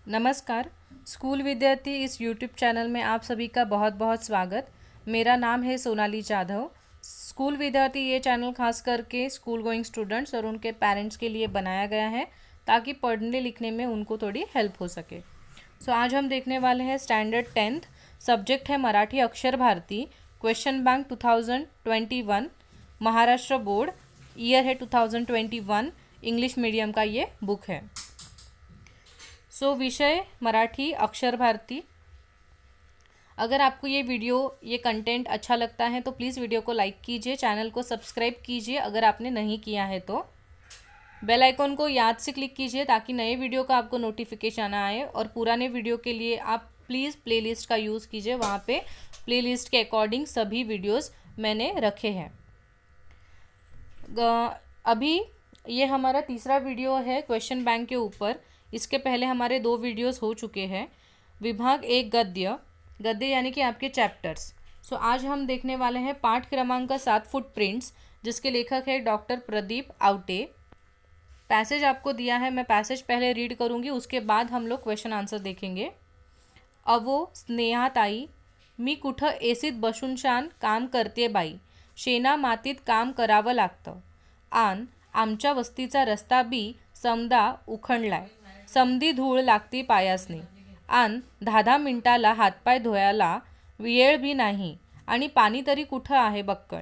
नमस्कार। स्कूल विद्यार्थी इस यूट्यूब चैनल में आप सभी का बहुत बहुत स्वागत। मेरा नाम है सोनाली जाधव। स्कूल विद्यार्थी ये चैनल खास करके स्कूल गोइंग स्टूडेंट्स और उनके पेरेंट्स के लिए बनाया गया है ताकि पढ़ने लिखने में उनको थोड़ी हेल्प हो सके। आज हम देखने वाले हैं स्टैंडर्ड 10th, सब्जेक्ट है Marathi Akshar Bharati, question bank 2021, Maharashtra board, year है 2021, इंग्लिश मीडियम का ये बुक है। विषय मराठी अक्षर भारती। अगर आपको ये कंटेंट अच्छा लगता है तो प्लीज़ वीडियो को लाइक कीजिए, चैनल को सब्सक्राइब कीजिए अगर आपने नहीं किया है तो। बेल आइकॉन को याद से क्लिक कीजिए ताकि नए वीडियो का आपको नोटिफिकेशन आए, और पुराने वीडियो के लिए आप प्लीज़ प्लेलिस्ट का यूज़ कीजिए, वहाँ पे प्लेलिस्ट के अकॉर्डिंग सभी वीडियोस मैंने रखे हैं। अभी ये हमारा तीसरा वीडियो है क्वेश्चन बैंक के ऊपर। इसके पहले हमारे 2 वीडियोस हो चुके हैं। विभाग 1 गद्य यानी कि आपके चैप्टर्स। आज हम देखने वाले हैं पाठ क्रमांक 7 फुटप्रिंट्स, जिसके लेखक है डॉक्टर प्रदीप आवटे। पैसेज आपको दिया है, मैं पैसेज पहले रीड करूंगी, उसके बाद हम लोग क्वेश्चन आंसर देखेंगे। अवो स्नेहाताई, मी कुठं एसीत बसून शान काम करते बाई, शेना मातीत काम करावं लागतं, आन आमच्या वस्तीचा रस्ता बी समदा उखंडलाय, समधी धूळ लागती पायासनी, आन 10-10 मिनिटाला हातपाय धुवायला वेळ बी नाही, आणि पाणी तरी कुठं आहे बक्कळ.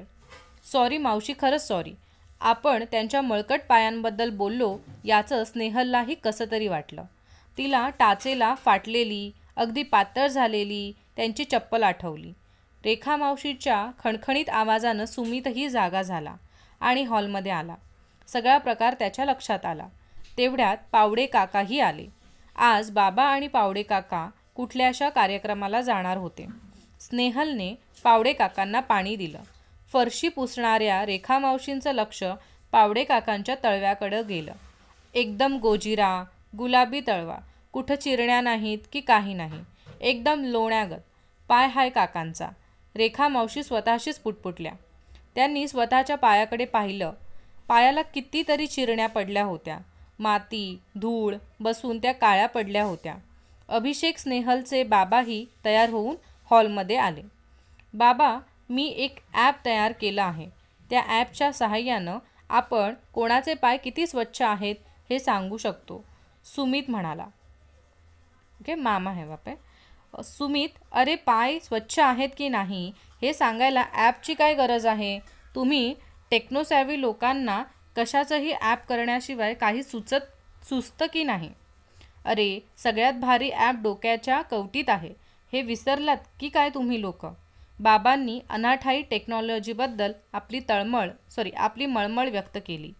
सॉरी मावशी, खरंच सॉरी. आपण त्यांच्या मळकट पायांबद्दल बोललो याचं स्नेहललाही कसं तरी वाटलं. तिला टाचेला फाटलेली, अगदी पातळ झालेली त्यांची चप्पल आठवली. रेखा मावशीच्या खणखणीत आवाजानं सुमितही जागा झाला आणि हॉलमध्ये आला. सगळा प्रकार त्याच्या लक्षात आला. तेवढ्यात पावडे काकाही आले. आज बाबा आणि पावडे काका कुठल्याशा कार्यक्रमाला जाणार होते. स्नेहलने पावडे काकांना पाणी दिलं. फरशी पुसणाऱ्या रेखा मावशींचं लक्ष पावडे काकांच्या तळव्याकडं गेलं. एकदम गोजिरा, गुलाबी तळवा, कुठं चिरण्या नाहीत की काही नाही, एकदम लोण्यागत पाय हाय काकांचा. रेखा मावशी स्वतःशीच पुटपुटल्या. त्यांनी स्वतःच्या पायाकडे पाहिलं. पायाला कितीतरी चिरण्या पडल्या होत्या. माती, धूळ बसून त्या काळ्या पडल्या होत्या. अभिषेक स्नेहलचे बाबाही तयार होऊन हॉलमध्ये आले. बाबा, मी एक ॲप तयार केलं आहे. त्या ॲपच्या सहाय्यानं आपण कोणाचे पाय किती स्वच्छ आहेत हे सांगू शकतो, सुमित म्हणाला. ओके, मामा है वहाँ पे. सुमित, अरे पाय स्वच्छ आहेत की नाही हे सांगायला ॲपची काय गरज आहे? तुम्ही टेक्नोसॅव्ही लोकांना कशाचंही ॲप करण्याशिवाय काही सुचतं की नाही? अरे, सगळ्यात भारी ॲप डोक्याच्या कवटीत आहे, हे विसरलात की काय तुम्ही लोक? बाबांनी अनाठाई टेक्नॉलॉजीबद्दल आपली मळमळ व्यक्त केली.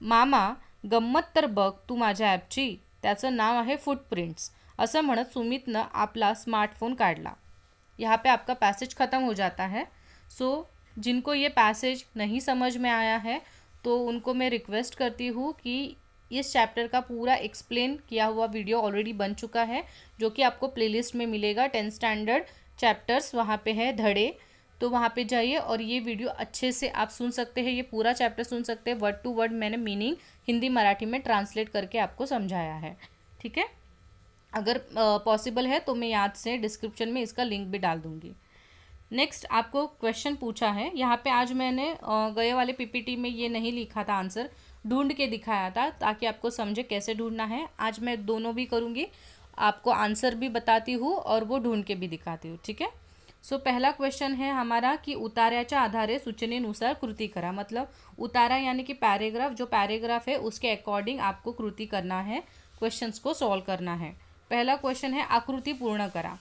मामा, गंमत तर बघ तू माझ्या ॲपची. त्याचं नाव आहे फुटप्रिंट्स, असं म्हणत सुमितनं आपला स्मार्टफोन काढला. यहाँ पे आपका पैसेज ख़त्म हो जाता है. जिनको ये पैसेज नहीं समझ में आया है तो उनको मैं रिक्वेस्ट करती हूँ कि इस चैप्टर का पूरा एक्सप्लेन किया हुआ वीडियो ऑलरेडी बन चुका है, जो कि आपको प्लेलिस्ट में मिलेगा. 10th स्टैंडर्ड चैप्टर्स वहाँ पे है, धड़े, तो वहाँ पे जाइए और ये वीडियो अच्छे से आप सुन सकते हैं. ये पूरा चैप्टर सुन सकते हैं, वर्ड टू वर्ड मैंने मीनिंग हिंदी मराठी में ट्रांसलेट करके आपको समझाया है. ठीक है, अगर पॉसिबल है तो मैं याद से डिस्क्रिप्शन में इसका लिंक भी डाल दूँगी. नेक्स्ट आपको क्वेश्चन पूछा है. यहाँ पे आज मैंने गए वाले पीपीटी में ये नहीं लिखा था, आंसर ढूंढ के दिखाया था ताकि आपको समझे कैसे ढूंढना है. आज मैं दोनों भी करूँगी, आपको आंसर भी बताती हूँ और वो ढूंढ के भी दिखाती हूँ. ठीक है. पहला क्वेश्चन है हमारा कि उतार्याच्या आधारे सूचनेनुसार कृती करा. मतलब उतारा यानी कि पैराग्राफ, जो पैराग्राफ है उसके अकॉर्डिंग आपको कृती करना है, क्वेश्चंस को सॉल्व करना है. पहला क्वेश्चन है आकृती पूर्ण करा.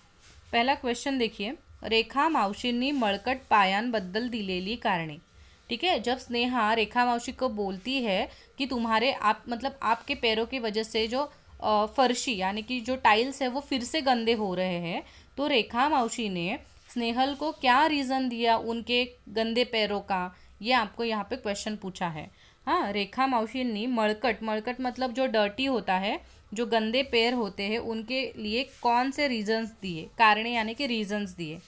पहला क्वेश्चन देखिए, रेखा मावशींनी मळकट पायांबद्दल दिलेली कारणे. ठीक है, जब स्नेहा रेखा मावशी को बोलती है कि आपके पैरों की वजह से जो फर्शी यानी कि जो टाइल्स है वो फिर से गंदे हो रहे हैं, तो रेखा मावशी ने स्नेहल को क्या रीज़न दिया उनके गंदे पैरों का, ये आपको यहाँ पे क्वेश्चन पूछा है. हाँ, रेखा मावशींनी मळकट मतलब जो डर्टी होता है, जो गंदे पैर होते हैं, उनके लिए कौन से रीजंस दिए, कारणे यानी कि रीजंस दिए.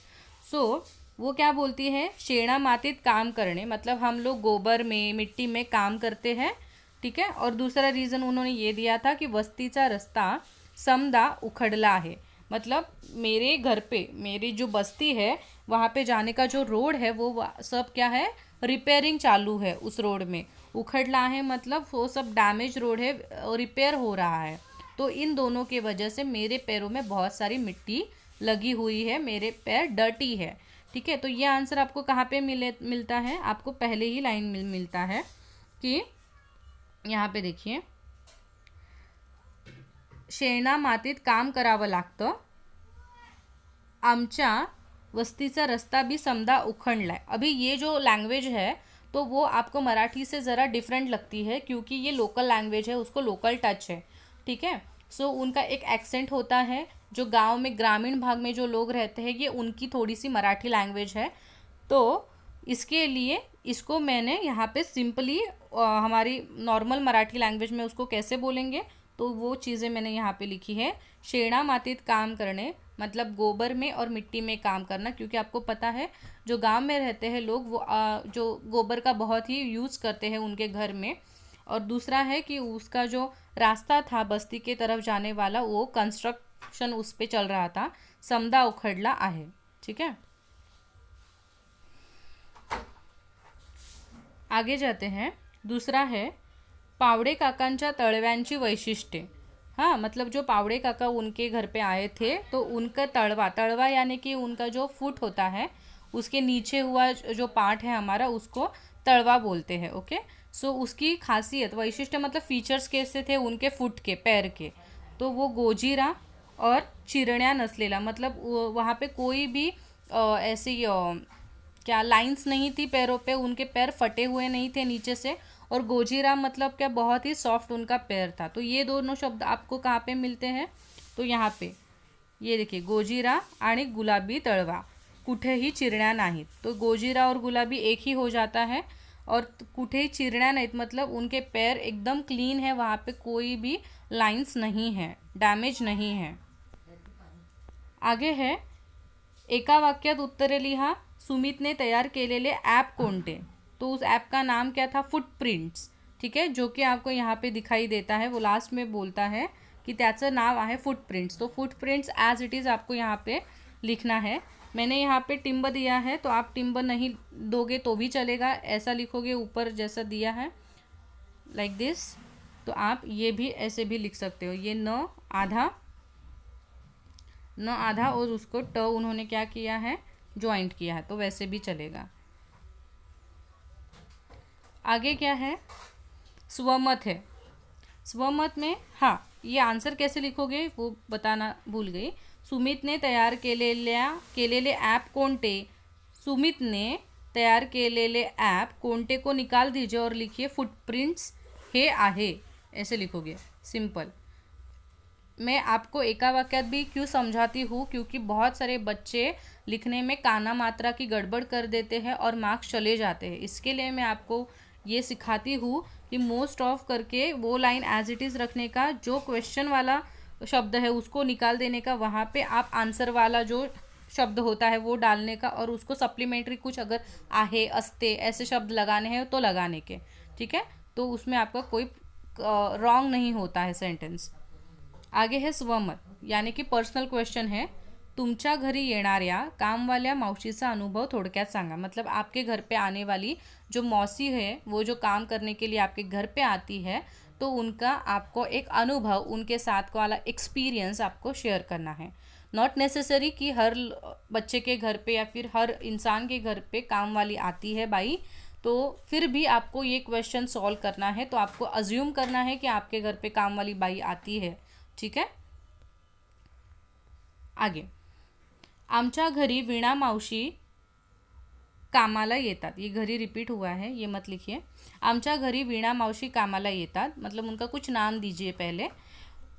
वो क्या बोलती है, शेणा मातीत काम करने, मतलब हम लोग गोबर में मिट्टी में काम करते हैं. ठीक है, और दूसरा रीज़न उन्होंने ये दिया था कि वस्तीचा रस्ता समदा उखड़ला आहे, मतलब मेरे घर पे, मेरी जो बस्ती है वहाँ पे जाने का जो रोड है वो सब क्या है, रिपेयरिंग चालू है उस रोड में। उखड़ला है मतलब वो सब डैमेज रोड है, रिपेयर हो रहा है। तो इन दोनों के वजह से मेरे पैरों में बहुत सारी मिट्टी लगी हुई है, मेरे पैर डर्टी है। ठीक है, तो ये आंसर आपको कहाँ पे मिलता है, आपको पहले ही लाइन मिलता है कि यहाँ पे देखिए, शेणा मातीत काम करावं लागतं, आमच्या वस्तीचा रस्ता भी समदा उखड़लाय। अभी ये जो लैंग्वेज है तो वो आपको मराठी से ज़रा डिफरेंट लगती है क्योंकि ये लोकल लैंग्वेज है, उसको लोकल टच है। ठीक है, सो उनका एक एक्सेंट होता है, जो गांव में ग्रामीण भाग में जो लोग रहते हैं ये उनकी थोड़ी सी मराठी लैंग्वेज है। तो इसके लिए इसको मैंने यहाँ पे सिंपली हमारी नॉर्मल मराठी लैंग्वेज में उसको कैसे बोलेंगे, तो वो चीज़ें मैंने यहाँ पे लिखी है। शेणा मातीत काम करने मतलब गोबर में और मिट्टी में काम करना, क्योंकि आपको पता है जो गांव में रहते हैं लोग वो जो गोबर का बहुत ही यूज़ करते हैं उनके घर में। और दूसरा है कि उसका जो रास्ता था बस्ती के तरफ जाने वाला वो कंस्ट्रक्शन उस पर चल रहा था, समदा उखड़ला आहे। ठीक है, आगे जाते हैं। दूसरा है पावड़े काकांच्या तळव्यांची वैशिष्ट्ये। हाँ, मतलब जो पावड़े काका उनके घर पे आए थे तो उनका तड़वा यानी कि उनका जो फुट होता है उसके नीचे हुआ जो पार्ट है हमारा उसको तड़वा बोलते हैं। ओके, सो उसकी खासियत वैशिष्ट्य मतलब फीचर्स कैसे थे उनके फुट के, पैर के, तो वो गोजीरा और चिरण्या नसलेला, मतलब वहाँ पे कोई भी ऐसी क्या लाइंस नहीं थी पैरों पे, उनके पैर फटे हुए नहीं थे नीचे से। और गोजीरा मतलब क्या, बहुत ही सॉफ्ट उनका पैर था। तो ये दोनों शब्द आपको कहाँ पे मिलते हैं, तो यहाँ पे ये देखिए, गोजीरा आणि गुलाबी तळवा, कुठेही चिरण्या नाहीत। तो गोजीरा और गुलाबी एक ही हो जाता है, और कुठेही चिरण्या नाहीत मतलब उनके पैर एकदम क्लीन है, वहाँ पे कोई भी लाइंस नहीं है, डैमेज नहीं है। आगे है, एका वाक्यात उत्तरे लिहा, सुमितने तयार केलेले ॲप कोणते। तो उस ऐप का नाम क्या था, फुटप्रिंट्स। ठीक है, जो कि आपको यहाँ पे दिखाई देता है, वो लास्ट में बोलता है कि त्याचं नाव आहे फुटप्रिंट्स। तो फुटप्रिंट्स एज इट इज़ आपको यहाँ पे लिखना है। मैंने यहाँ पे टिम्ब दिया है, तो आप टिम्ब नहीं दोगे तो भी चलेगा, ऐसा लिखोगे ऊपर जैसा दिया है लाइक दिस। तो आप ये भी ऐसे भी लिख सकते हो, ये न आधा और उसको ट उन्होंने क्या किया है, ज्वाइंट किया है, तो वैसे भी चलेगा। आगे क्या है, स्वमत है। स्वमत में हाँ, ये आंसर कैसे लिखोगे वो बताना भूल गई। सुमितने तयार केलेले ॲप कोणते, सुमितने तयार केलेले ॲप कोणते को निकाल दीजिए और लिखिए फुटप्रिंट्स हे आहे, ऐसे लिखोगे, सिंपल। मैं आपको एका वाक्यात भी क्यों समझाती हूँ, क्योंकि बहुत सारे बच्चे लिखने में काना मात्रा की गड़बड़ कर देते हैं और मार्क्स चले जाते हैं। इसके लिए मैं आपको ये सिखाती हूँ कि मोस्ट ऑफ करके वो लाइन एज इट इज़ रखने का, जो क्वेश्चन वाला शब्द है उसको निकाल देने का, वहाँ पे आप आंसर वाला जो शब्द होता है वो डालने का, और उसको सप्लीमेंट्री कुछ अगर आहे, अस्ते ऐसे शब्द लगाने हैं तो लगाने के। ठीक है, तो उसमें आपका कोई रॉन्ग नहीं होता है सेंटेंस। आगे है स्वमत, यानी कि पर्सनल क्वेश्चन है, तुमच्या घरी येणाऱ्या कामवाल्या मावशीचा अनुभव थोड़क्यात सांगा। मतलब आपके घर पे आने वाली जो मौसी है, वो जो काम करने के लिए आपके घर पे आती है, तो उनका आपको एक अनुभव, उनके साथ वाला एक्सपीरियंस आपको शेयर करना है। नॉट नेसेसरी कि हर बच्चे के घर पे या फिर हर इंसान के घर पे काम वाली आती है बाई, तो फिर भी आपको ये क्वेश्चन सॉल्व करना है। तो आपको अज्यूम करना है कि आपके घर पे काम वाली बाई आती है। ठीक है, आगे, आमच्या घरी वीणा मावशी कामाला येतात, ये घरी रिपीट हुआ है, ये मत लिखिए। आमच्या घरी वीणा मावशी कामाला येतात, मतलब उनका कुछ नाम दीजिए पहले।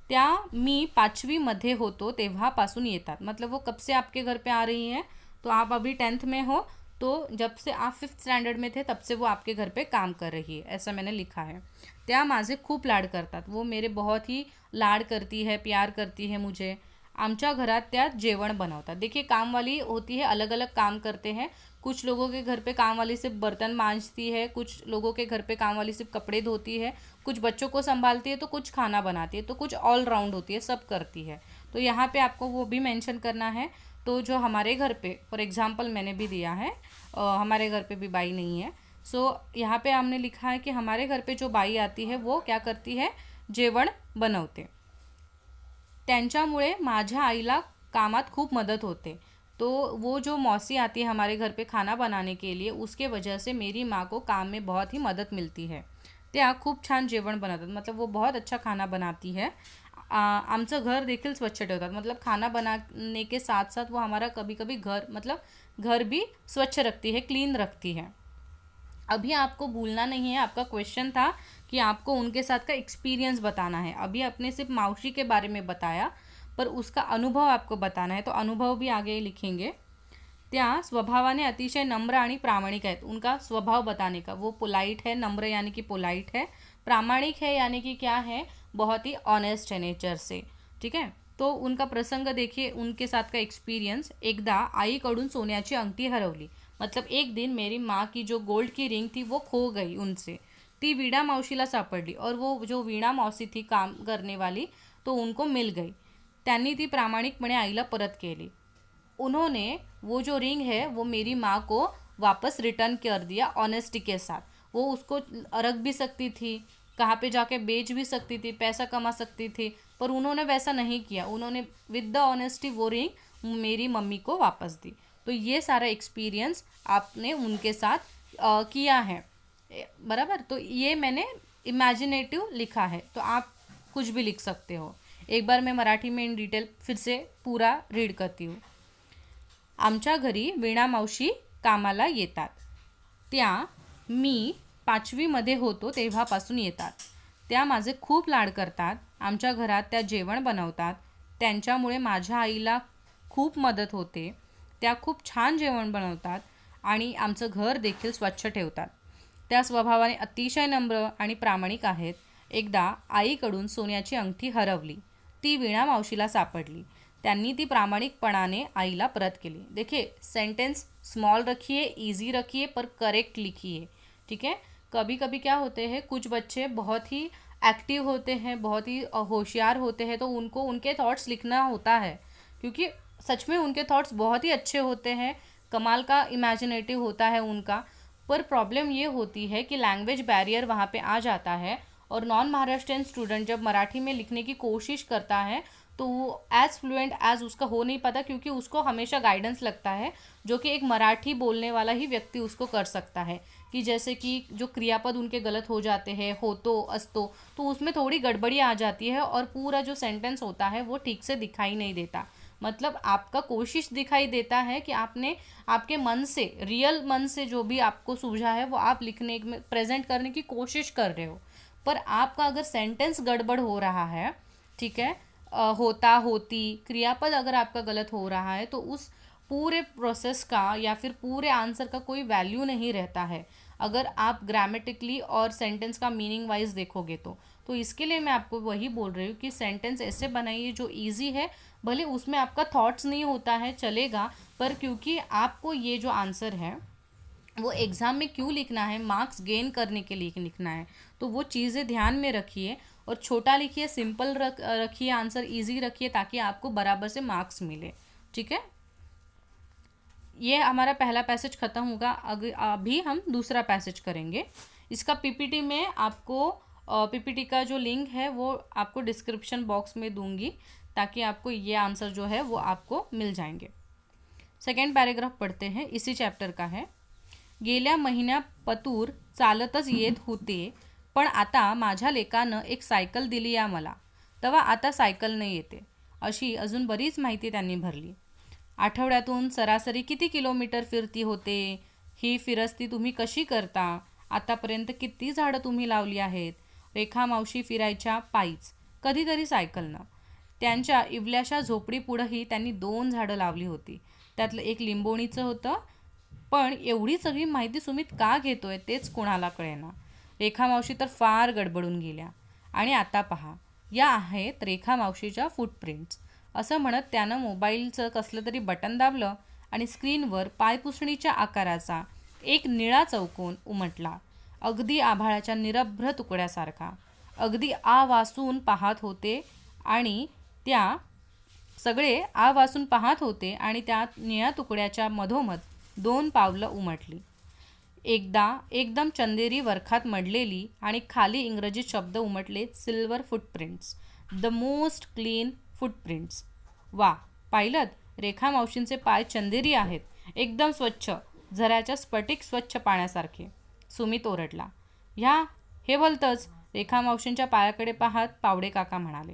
त्या मी 5वी मध्ये होतो तेव्हापासून येतात, मतलब वो कब से आपके घर पे आ रही हैं, तो आप अभी 10th में हो, तो जब से आप 5th स्टैंडर्ड में थे तब से वो आपके घर पे काम कर रही है, ऐसा मैंने लिखा है। त्या माझे खूप लाड करतात, वो मेरे बहुत ही लाड करती है, प्यार करती है मुझे। आमच्या घरात त्या जेवण बनवतात। देखिए, काम वाली होती है, अलग अलग काम करते हैं, कुछ लोगों के घर पे काम वाली सिर्फ बर्तन मांजती है, कुछ लोगों के घर पे काम वाली सिर्फ कपड़े धोती है, कुछ बच्चों को संभालती है, तो कुछ खाना बनाती है, तो कुछ ऑल राउंड होती है, सब करती है। तो यहाँ पे आपको वो भी मेंशन करना है। तो जो हमारे घर पे फॉर एग्जांपल मैंने भी दिया है, हमारे घर पे भी बाई नहीं है। सो यहाँ पे हमने लिखा है कि हमारे घर पे जो बाई आती है वो क्या करती है, जेवण बनवते। त्यांच्यामुळे माझ्या आईला कामात खूप मदत होते। तो वो जो मौसी आती है हमारे घर पे खाना बनाने के लिए, उसके वजह से मेरी माँ को काम में बहुत ही मदत मिलती है। त्या खूप छान जेवण बनवतात, मतलब वो बहुत अच्छा खाना बनाती है। आमचं घर देखील स्वच्छ ठेवतात, मतलब खाना बनाने के साथ साथ वो हमारा कभी कभी घर मतलब घर भी स्वच्छ रखती है, क्लीन रखती है। अभी आपको भूलना नहीं है, आपका क्वेश्चन था कि आपको उनके साथ का एक्सपीरियंस बताना है। अभी आपने सिर्फ मावशी के बारे में बताया, पर उसका अनुभव आपको बताना है, तो अनुभव भी आगे लिखेंगे। त्या स्वभावाने अतिशय नम्र आणि प्रामाणिक आहेत। उनका स्वभाव बताने का, वो पोलाइट है, नम्र यानी कि पोलाइट है, प्रामाणिक है यानी कि क्या है, बहुत ही ऑनेस्ट है नेचर से। ठीक है, तो उनका प्रसंग देखिए, उनके साथ का एक्सपीरियंस। एकदा आईकडून सोन्याची अंगठी हरवली, मतलब एक दिन मेरी माँ की जो गोल्ड की रिंग थी वो खो गई उनसे। ती वीणा मौसीला सापडली, और वो जो वीणा मौसी थी काम करने वाली, तो उनको मिल गई। त्यांनी ती प्रामाणिकपणे आईला परत केली। उन्होंने वो जो रिंग है वो मेरी माँ को वापस रिटर्न कर दिया ऑनेस्टी के साथ। वो उसको रख भी सकती थी, कहाँ पे जाके बेच भी सकती थी, पैसा कमा सकती थी, पर उन्होंने वैसा नहीं किया। उन्होंने विद द ऑनेस्टी वो रिंग मेरी मम्मी को वापस दी। तो ये सारा एक्सपीरियंस आपने उनके साथ किया है, बराबर। तो ये मैंने इमेजिनेटिव लिखा है, तो आप कुछ भी लिख सकते हो। एक बार मैं मराठी में इन डिटेल फिर से पूरा रीड करती हूँ। आमच्या घरी वीणा मावशी कामाला येतात। त्या मी 5वीमध्ये होतो तेव्हापासून येतात। त्या माझे खूप लाड करतात। आमच्या घरात त्या जेवण बनवतात। त्यांच्यामुळे माझ्या आईला खूप मदत होते। त्या खूप छान जेवण बनवतात आणि आमचं घर देखील स्वच्छ ठेवतात। त्या स्वभावाने अतिशय नम्र आणि प्रामाणिक आहेत। एकदा आईकडून सोन्याची अंगठी हरवली, ती वीणा मावशीला सापडली। त्यांनी ती प्रामाणिकपणाने आईला परत केली। देखिए सेंटेंस स्मॉल रखिए, इजी रखिए, पर करेक्ट लिखिए। ठीक है, कभी कभी क्या होते हैं, कुछ बच्चे बहुत ही एक्टिव होते हैं, बहुत ही होशियार होते हैं, तो उनको उनके थॉट्स लिखना होता है, क्योंकि सच में उनके थॉट्स बहुत ही अच्छे होते हैं, कमाल का इमेजिनेटिव होता है उनका। पर प्रॉब्लम ये होती है कि लैंग्वेज बैरियर वहाँ पे आ जाता है, और नॉन महाराष्ट्रियन स्टूडेंट जब मराठी में लिखने की कोशिश करता है तो वो एज़ फ्लुएंट एज उसका हो नहीं पाता, क्योंकि उसको हमेशा गाइडेंस लगता है जो कि एक मराठी बोलने वाला ही व्यक्ति उसको कर सकता है। कि जैसे कि जो क्रियापद उनके गलत हो जाते हैं, होतो अस्तो, तो उसमें थोड़ी गड़बड़ी आ जाती है और पूरा जो सेंटेंस होता है वो ठीक से दिखाई नहीं देता। मतलब आपका कोशिश दिखाई देता है कि आपने आपके मन से, रियल मन से जो भी आपको सूझा है वो आप लिखने में प्रेजेंट करने की कोशिश कर रहे हो, पर आपका अगर सेंटेंस गड़बड़ हो रहा है, ठीक है, होता होती क्रियापद अगर आपका गलत हो रहा है, तो उस पूरे प्रोसेस का या फिर पूरे आंसर का कोई वैल्यू नहीं रहता है, अगर आप ग्रामेटिकली और सेंटेंस का मीनिंग वाइज देखोगे तो इसके लिए मैं आपको वही बोल रही हूँ कि सेंटेंस ऐसे बनाइए जो इजी है। भले उसमें आपका थॉट्स नहीं होता है, चलेगा, पर क्योंकि आपको ये जो आंसर है वो एग्ज़ाम में क्यों लिखना है, मार्क्स गेन करने के लिए लिखना है, तो वो चीज़ें ध्यान में रखिए। और छोटा लिखिए, सिंपल रखिए, आंसर इजी रखिए, ताकि आपको बराबर से मार्क्स मिले। ठीक है, ये हमारा पहला पैसेज ख़त्म होगा। अभी हम दूसरा पैसेज करेंगे। इसका पीपीटी में आपको पीपीटी का जो लिंक है वो आपको डिस्क्रिप्शन बॉक्स में दूंगी, ताकि आपको ये आंसर जो है वो आपको मिल जाएंगे। सेकंड पैराग्राफ पढ़ते हैं, इसी चॅप्टर का है। गेल्या महिन्या पतूर चालतच येत होते, पण आता माझ्या लेकानं एक सायकल दिली या मला, तेव्हा आता सायकलनं येते, अशी अजून बरीच माहिती त्यांनी भरली। आठवड्यातून सरासरी किती किलोमीटर फिरती होते, ही फिरस्ती तुम्ही कशी करता, आतापर्यंत किती झाडं तुम्ही लावली आहेत। रेखा मावशी फिरायच्या पायीच, कधीतरी सायकलनं। त्यांच्या इवल्याशा झोपडीपुढंही त्यांनी 2 झाडं लावली होती, त्यातलं एक लिंबोणीचं होतं। पण एवढी सगळी माहिती सुमित का घेतोय तेच कोणाला कळेना। रेखा मावशी तर फार गडबडून गेल्या। आणि आता पहा, या आहेत रेखा मावशीच्या फूटप्रिंट्स, असं म्हणत त्यानं मोबाईलचं कसलं तरी बटन दाबलं आणि स्क्रीनवर पायपुसणीच्या आकाराचा एक निळा चौकोन उमटला. अगदी आभाळाच्या निरभ्र तुकड्यासारखा. अगदी आवासून पाहत होते आणि त्या सगळे आवासून पाहत होते आणि त्या निळ्या तुकड्याच्या मधोमध 2 पावलं उमटली. एकदा एकदम चंदेरी वरखात मडलेली आणि खाली इंग्रजीत शब्द उमटले, silver footprints, the most clean footprints. वा, पाहिलंत? रेखा मावशींचे पाय चंदेरी आहेत, एकदम स्वच्छ, झऱ्याच्या स्फटिक स्वच्छ पाण्यासारखे. सुमित ओरडला. हे भलतंच, रेखा मावशींच्या पायाकडे पाहत पावडे काका म्हणाले.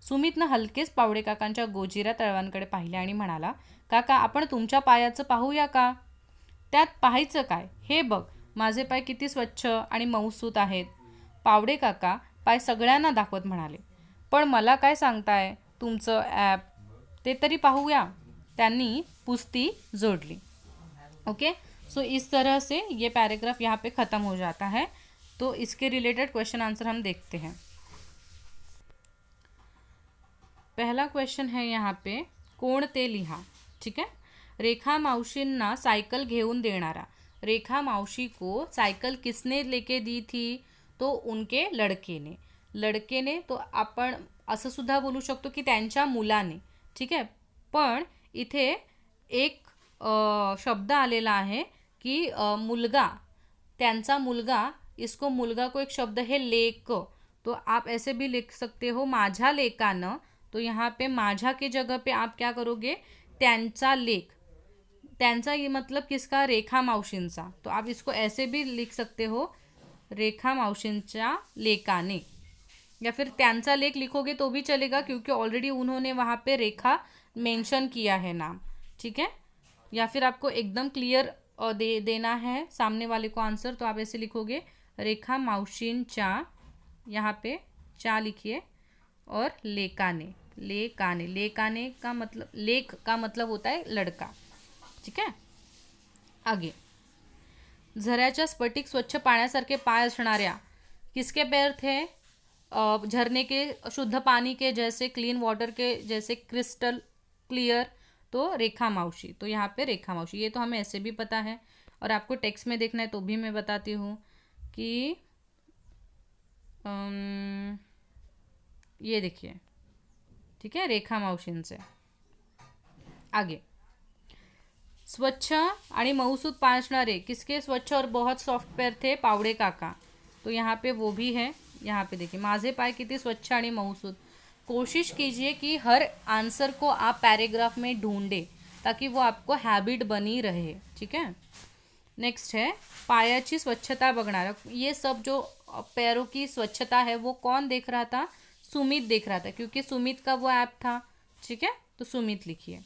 सुमितनं हलकेच पावडे काकांच्या गोजिऱ्या तळवांकडे पाहिले आणि म्हणाला, काका, आपण तुमच्या पायाचं पाहूया का? त्यात पाहायचं काय? हे बघ, माझे पाय किती स्वच्छ आणि मऊसूत आहेत. पावडे काका पाय सगळ्यांना दाखवत म्हणाले. पण मला काय सांगताय तुमचं ॲप, ते तरी पाहूया. त्यांनी पुस्ती जोड़ली. ओके, सो इस तरह से ये पैराग्राफ यहाँ पे ख़त्म हो जाता है. तो इसके रिलेटेड क्वेश्चन आंसर हम देखते हैं. पहला क्वेश्चन है यहाँ पे, कोण ते लिहा. ठीक है. रेखा मावशींना सायकल घेऊन देणारा. रेखा मावशी को सायकल किसने लेके दी थी? तो उनके लड़के ने. तो आपण असं सुद्धा बोलू शकतो की त्यांच्या मुलाने. ठीक आहे. पण इथे एक शब्द आलेला आहे की मुलगा, त्यांचा मुलगा. इसको मुलगा को एक शब्द है लेक. तो आप ऐसे भी लिख सकते हो, माझ्या लेकानं. तो यहाँ पे माझा के जगह पे आप क्या करोगे, त्यांचा लेक. त्यांचा ये मतलब किसका? रेखा मावशींचा. तो आप इसको ऐसे भी लिख सकते हो, रेखा मावशींच्या लेकाने. या फिर त्यांचा लेक लिखोगे तो भी चलेगा, क्योंकि ऑलरेडी उन्होंने वहाँ पे रेखा मेंशन किया है नाम. ठीक है. या फिर आपको एकदम क्लियर देना है सामने वाले को आंसर, तो आप ऐसे लिखोगे, रेखा मावशींच्या, यहाँ पे चा लिखिए, और लेकाने. लेकाने का मतलब, लेक का मतलब होता है लड़का. ठीक है. आगे, झऱ्याच्या स्फटिक स्वच्छ पाण्यासारखे पाय असणाऱ्या. किसके पैर थे? झरने के, शुद्ध पानी के जैसे, क्लीन वाटर के जैसे, क्रिस्टल क्लियर. तो रेखा मावशी. तो यहाँ पे रेखा मावशी, ये तो हमें ऐसे भी पता है, और आपको टेक्स्ट में देखना है तो भी मैं बताती हूँ कि ये देखिए. ठीक है, रेखा मावशींचे. आगे, स्वच्छ आणि मऊसूत पाय असणारे. किसके स्वच्छ और बहुत सॉफ्ट पैर थे? पावड़े काका. तो यहाँ पे वो भी है. यहाँ पे देखिए, माझे पाय कितने स्वच्छ आणि मऊसूत. कोशिश कीजिए कि हर आंसर को आप पैराग्राफ में ढूंढें, ताकि वो आपको हैबिट बनी रहे. ठीक है. नेक्स्ट है, पायाची स्वच्छता बघणारा. ये सब जो पैरों की स्वच्छता है वो कौन देख रहा था? सुमित देख रहा था, क्योंकि सुमित का वो ऐप था. ठीक है. तो सुमित लिखिए.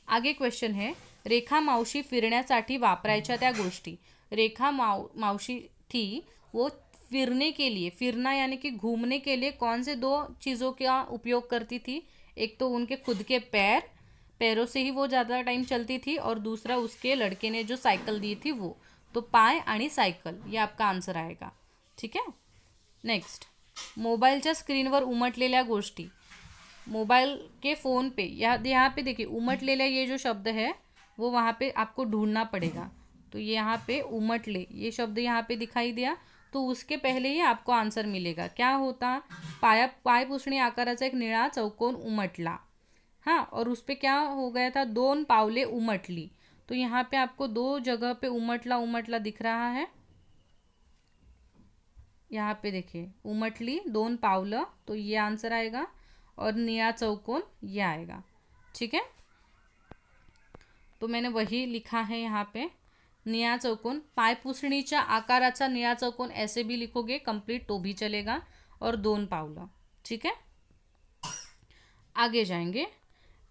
आगे क्वेश्चन है, रेखा मावशी फिरण्यासाठी वापरायच्या त्या गोष्टी. रेखा मावशी थी वो फिरने के लिए, फिरना यानी कि घूमने के लिए कौन से 2 चीज़ों का उपयोग करती थी? एक तो उनके खुद के पैरों से ही वो ज़्यादा टाइम चलती थी, और दूसरा उसके लड़के ने जो साइकिल दी थी वो. तो पाय आणि सायकल, ये आपका आंसर आएगा. ठीक है. नेक्स्ट, मोबाईलच्या स्क्रीनवर उमटलेल्या गोष्टी. मोबाइल के फ़ोन पे, यहाँ पे देखिए, उमटलेला ये जो शब्द है वो वहाँ पे आपको ढूंढना पड़ेगा. तो ये यहाँ पे उमटले, ये शब्द यहाँ पे दिखाई दिया, तो उसके पहले ही आपको आंसर मिलेगा. क्या होता? पाय पुसणी आकाराचा एक निळा चौकोन उमटला. हाँ, और उस पर क्या हो गया था? 2 पावले उमटली. तो यहाँ पे आपको 2 जगह पे उमटला दिख रहा है. यहाँ पे देखिए, उमटली 2 पावलं, तो ये आंसर आएगा, और निळा चौकोन ये आएगा. ठीक है. तो मैंने वही लिखा है यहाँ पे, निळा चौकोन. पायपुसणीच्या आकाराचा निळा चौकोन ऐसे भी लिखोगे कंप्लीट तो भी चलेगा, और 2 पावलं. ठीक है. आगे जाएंगे.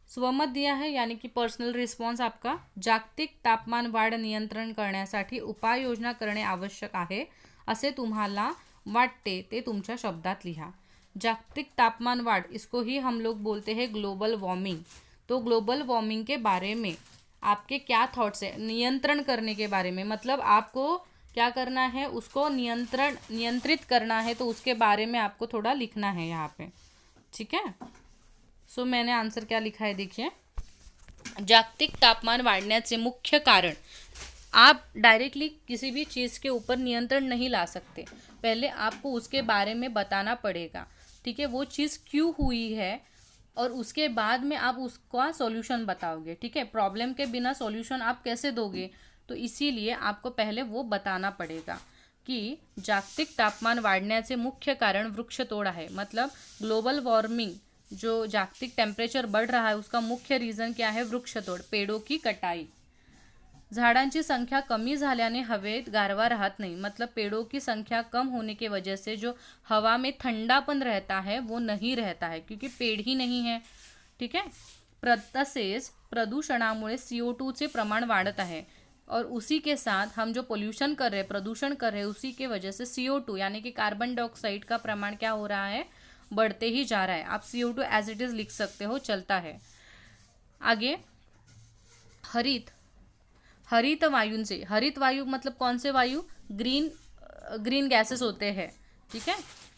स्वमत दिया है, यानी कि पर्सनल रिस्पॉन्स आपका. जागतिक तापमान वाढ नियंत्रण करण्यासाठी उपाययोजना करणे आवश्यक आहे असे तुम्हाला वाटते ते तुमच्या शब्दात लिहा. जागतिक तापमान वाढ, इसको ही हम लोग बोलते हैं ग्लोबल वार्मिंग. तो ग्लोबल वार्मिंग के बारे में आपके क्या थॉट्स है? नियंत्रण करने के बारे में, मतलब आपको क्या करना है, उसको नियंत्रित करना है, तो उसके बारे में आपको थोड़ा लिखना है यहाँ पे. ठीक है. सो मैंने आंसर क्या लिखा है देखिए, जागतिक तापमान वाढ़ने मुख्य कारण, आप डायरेक्टली किसी भी चीज़ के ऊपर नियंत्रण नहीं ला सकते, पहले आपको उसके बारे में बताना पड़ेगा, ठीक है, वो चीज़ क्यों हुई है, और उसके बाद में आप उसका सॉल्यूशन बताओगे, ठीक है। प्रॉब्लम के बिना सॉल्यूशन आप कैसे दोगे, तो इसीलिए आपको पहले वो बताना पड़ेगा कि जागतिक तापमान वाढण्याचे मुख्य कारण वृक्षतोड़ है, मतलब ग्लोबल वार्मिंग, जो जागतिक टेम्परेचर बढ़ रहा है उसका मुख्य रीज़न क्या है, वृक्षतोड़, पेड़ों की कटाई। झाडांची संख्या कमी झाल्याने हवेत गारवा राहत नहीं, मतलब पेड़ों की संख्या कम होने की वजह से जो हवा में ठंडापन रहता है वो नहीं रहता है, क्योंकि पेड़ ही नहीं है, ठीक है। तसेच प्रदूषणामुळे CO2चे प्रमाण वाढत आहे, और उसी के साथ हम जो पोल्यूशन कर रहे हैं, प्रदूषण कर रहे हैं, उसी के वजह से CO2 यानी कि कार्बन डाइऑक्साइड का प्रमाण क्या हो रहा है, बढ़ते ही जा रहा है। आप CO2 एज इट इज़ लिख सकते हो, चलता है। आगे हरित वायुंचे, हरित वायु मतलब कौन से वायु, ग्रीन गैसेस होते हैं, ठीक है।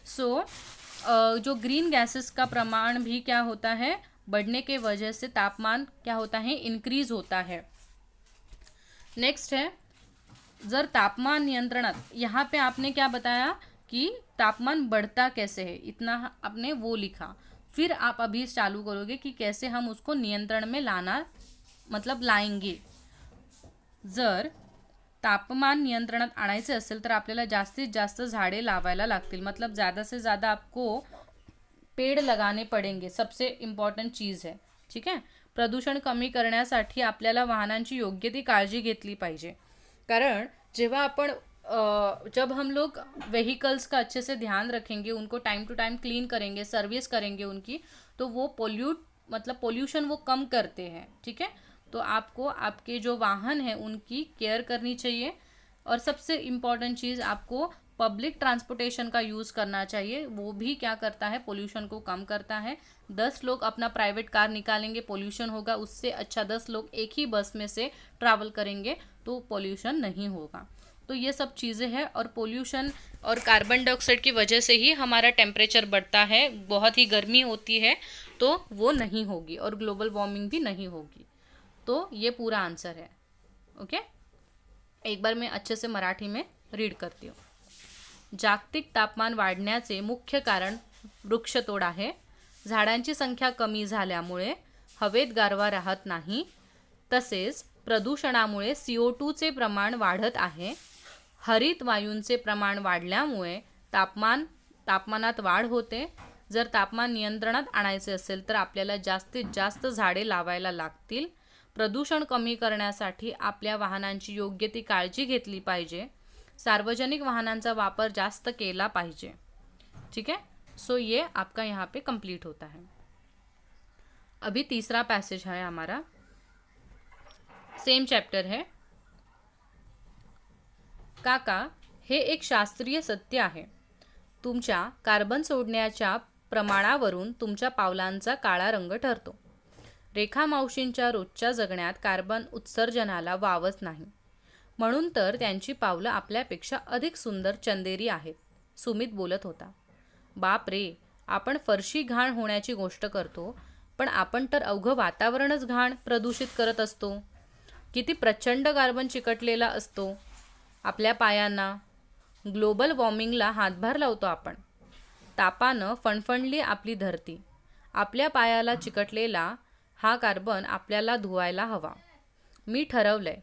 सो जो ग्रीन गैसेस का प्रमाण भी क्या होता है, बढ़ने के वजह से तापमान क्या होता है, इंक्रीज होता है। नेक्स्ट है, जर तापमान नियंत्रणात, यहाँ पे आपने क्या बताया कि तापमान बढ़ता कैसे है, इतना आपने वो लिखा, फिर आप अभी चालू करोगे कि कैसे हम उसको नियंत्रण में लाना, मतलब लाएंगे। जर तापमान नियंत्रणात आणायचे असेल तर आपल्याला जास्तीत जास्त झाडे लावायला लागतील, मतलब ज़्यादा से ज़्यादा आपको पेड़ लगाने पडेंगे, सबसे इम्पॉर्टंट चीज़ है, ठीक है। प्रदूषण कमी करण्यासाठी आपल्याला वाहनांची योग्य ती काळजी घेतली पाहिजे, कारण जेव्हा आपण जब हम लोग व्हीकल्स का अच्छे से ध्यान रखेंगे, उनको टाइम टू टाइम क्लीन करेंगे, सर्विस करेंगे उनकी, तो वो पोल्यूशन वो कम करते हैं, ठीक है। तो आपको आपके जो वाहन हैं उनकी केयर करनी चाहिए, और सबसे इम्पॉर्टेंट चीज़ आपको पब्लिक ट्रांसपोर्टेशन का यूज़ करना चाहिए, वो भी क्या करता है, पोल्यूशन को कम करता है। 10 लोग अपना प्राइवेट कार निकालेंगे, पोल्यूशन होगा, उससे अच्छा 10 लोग एक ही बस में से ट्रैवल करेंगे तो पोल्यूशन नहीं होगा। तो ये सब चीज़ें हैं, और पोल्यूशन और कार्बन डाइऑक्साइड की वजह से ही हमारा टेम्परेचर बढ़ता है, बहुत ही गर्मी होती है, तो वो नहीं होगी, और ग्लोबल वार्मिंग भी नहीं होगी। तो ये पूरा आंसर है, ओके। एक बार मैं अच्छे से मराठी में रीड करती हूँ। जागतिक तापमान वाढण्याचे मुख्य कारण वृक्षतोड आहे, झाडांची संख्या कमी झाल्यामुळे हवेत गारवा राहत नाही, तसेच प्रदूषणामुळे CO2चे प्रमाण वाढत आहे, हरित वायूंचे प्रमाण वाढल्यामुळे तापमानात वाढ होते। जर तापमान नियंत्रणात आणायचे असेल तर आपल्याला जास्तीत जास्त झाडे लावायला लागतील, प्रदूषण कमी करण्यासाठी आपल्या वाहनांची योग्य ती काळजी घेतली पाहिजे, सार्वजनिक वाहनांचा वापर जास्त केला पाहिजे, ठीक है। सो ये आपका यहाँ पे कंप्लीट होता है। अभी तीसरा पैसेज है हमारा, सेम चैप्टर है। काका, हे एक शास्त्रीय सत्य आहे, तुमच्या कार्बन सोडण्याच्या प्रमाणावरून तुमच्या पावलांचा काळा रंग ठरतो। रेखा मावशींच्या रोजच्या जगण्यात कार्बन उत्सर्जनाला वावच नाही, म्हणून तर त्यांची पावलं आपल्यापेक्षा अधिक सुंदर चंदेरी आहेत, सुमित बोलत होता। बाप रे, आपण फरशी घाण होण्याची गोष्ट करतो, पण आपण तर अवघं वातावरणच घाण प्रदूषित करत असतो। किती प्रचंड कार्बन चिकटलेला असतो आपल्या पायांना, ग्लोबल वॉर्मिंगला हातभार लावतो आपण। तापानं फणफणली आपली धरती, आपल्या पायाला चिकटलेला हा कार्बन आपल्याला धुवायला हवा। मी ठरवलंय,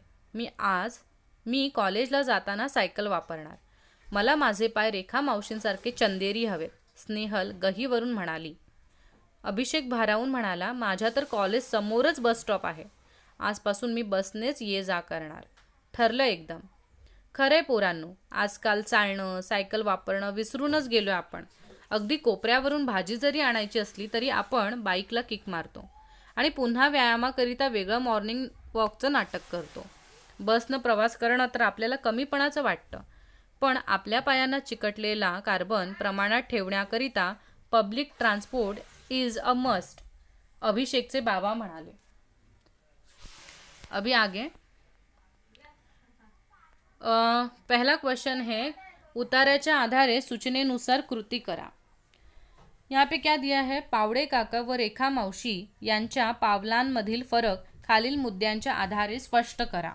मी कॉलेजला जाताना सायकल वापरणार, मला माझे पाय रेखा मावशींसारखे चंदेरी हवेत, स्नेहल गहीवरून म्हणाली। अभिषेक भारावून म्हणाला, माझ्या तर कॉलेज समोरच बस स्टॉप आहे, आजपासून मी बसनेच ये जा करणार। ठरलं एकदम। खरंय पोरांनो, आजकाल चालणं, सायकल वापरणं विसरूनच गेलोय आपण। अगदी कोपऱ्यावरून भाजी जरी आणायची असली तरी आपण बाईकला किक मारतो आणि पुन्हा व्यायामाकरिता वेगळं मॉर्निंग वॉकचं नाटक करतो। बसनं प्रवास करणं तर आपल्याला कमीपणाचं वाटतं, पण आपल्या पायांना चिकटलेला कार्बन प्रमाणात ठेवण्याकरिता public transport is a must, अभिषेकचे बाबा म्हणाले। अभी आगे पहला क्वेश्चन है, उतार्याच्या आधारे सूचनेनुसार कृती करा। यहाँ पे क्या दिया है, पावड़े काका व रेखा मावशी यांच्या पावलांमधील फरक खालील मुद्द्यांच्या आधारे स्पष्ट करा।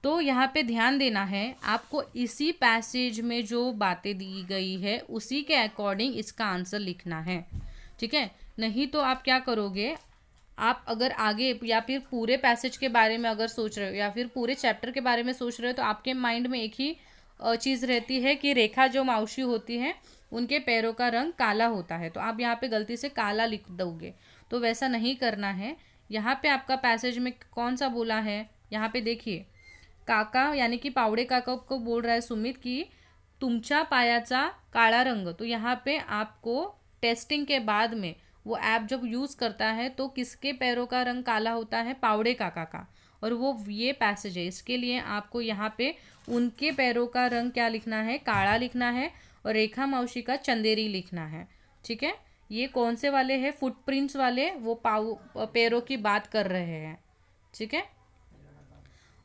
तो यहाँ पे ध्यान देना है, आपको इसी पैसेज में जो बातें दी गई है उसी के अकॉर्डिंग इसका आंसर लिखना है, ठीक है। नहीं तो आप क्या करोगे, आप अगर आगे या फिर पूरे पैसेज के बारे में अगर सोच रहे हो या फिर पूरे चैप्टर के बारे में सोच रहे हो तो आपके माइंड में एक ही चीज़ रहती है कि रेखा जो मावशी होती है उनके पैरों का रंग काला होता है, तो आप यहाँ पे गलती से काला लिख दोगे। तो वैसा नहीं करना है। यहाँ पे आपका पैसेज में कौन सा बोला है, यहाँ पे देखिए, काका यानी कि पावड़े काका को बोल रहा है सुमित कि तुमच्या पायाचा काळा रंग। तो यहाँ पे आपको टेस्टिंग के बाद में वो ऐप जब यूज़ करता है तो किसके पैरों का रंग काला होता है, पावड़े काका का, और वो ये पैसेज है। इसके लिए आपको यहाँ पे उनके पैरों का रंग क्या लिखना है, काला लिखना है, और रेखा मावशी का चंदेरी लिखना है, ठीक है। ये कौन से वाले हैं, फुटप्रिंट्स वाले, वो पैरों की बात कर रहे हैं, ठीक है।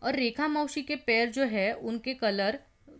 और रेखा मावशी के पैर जो है उनके कलर,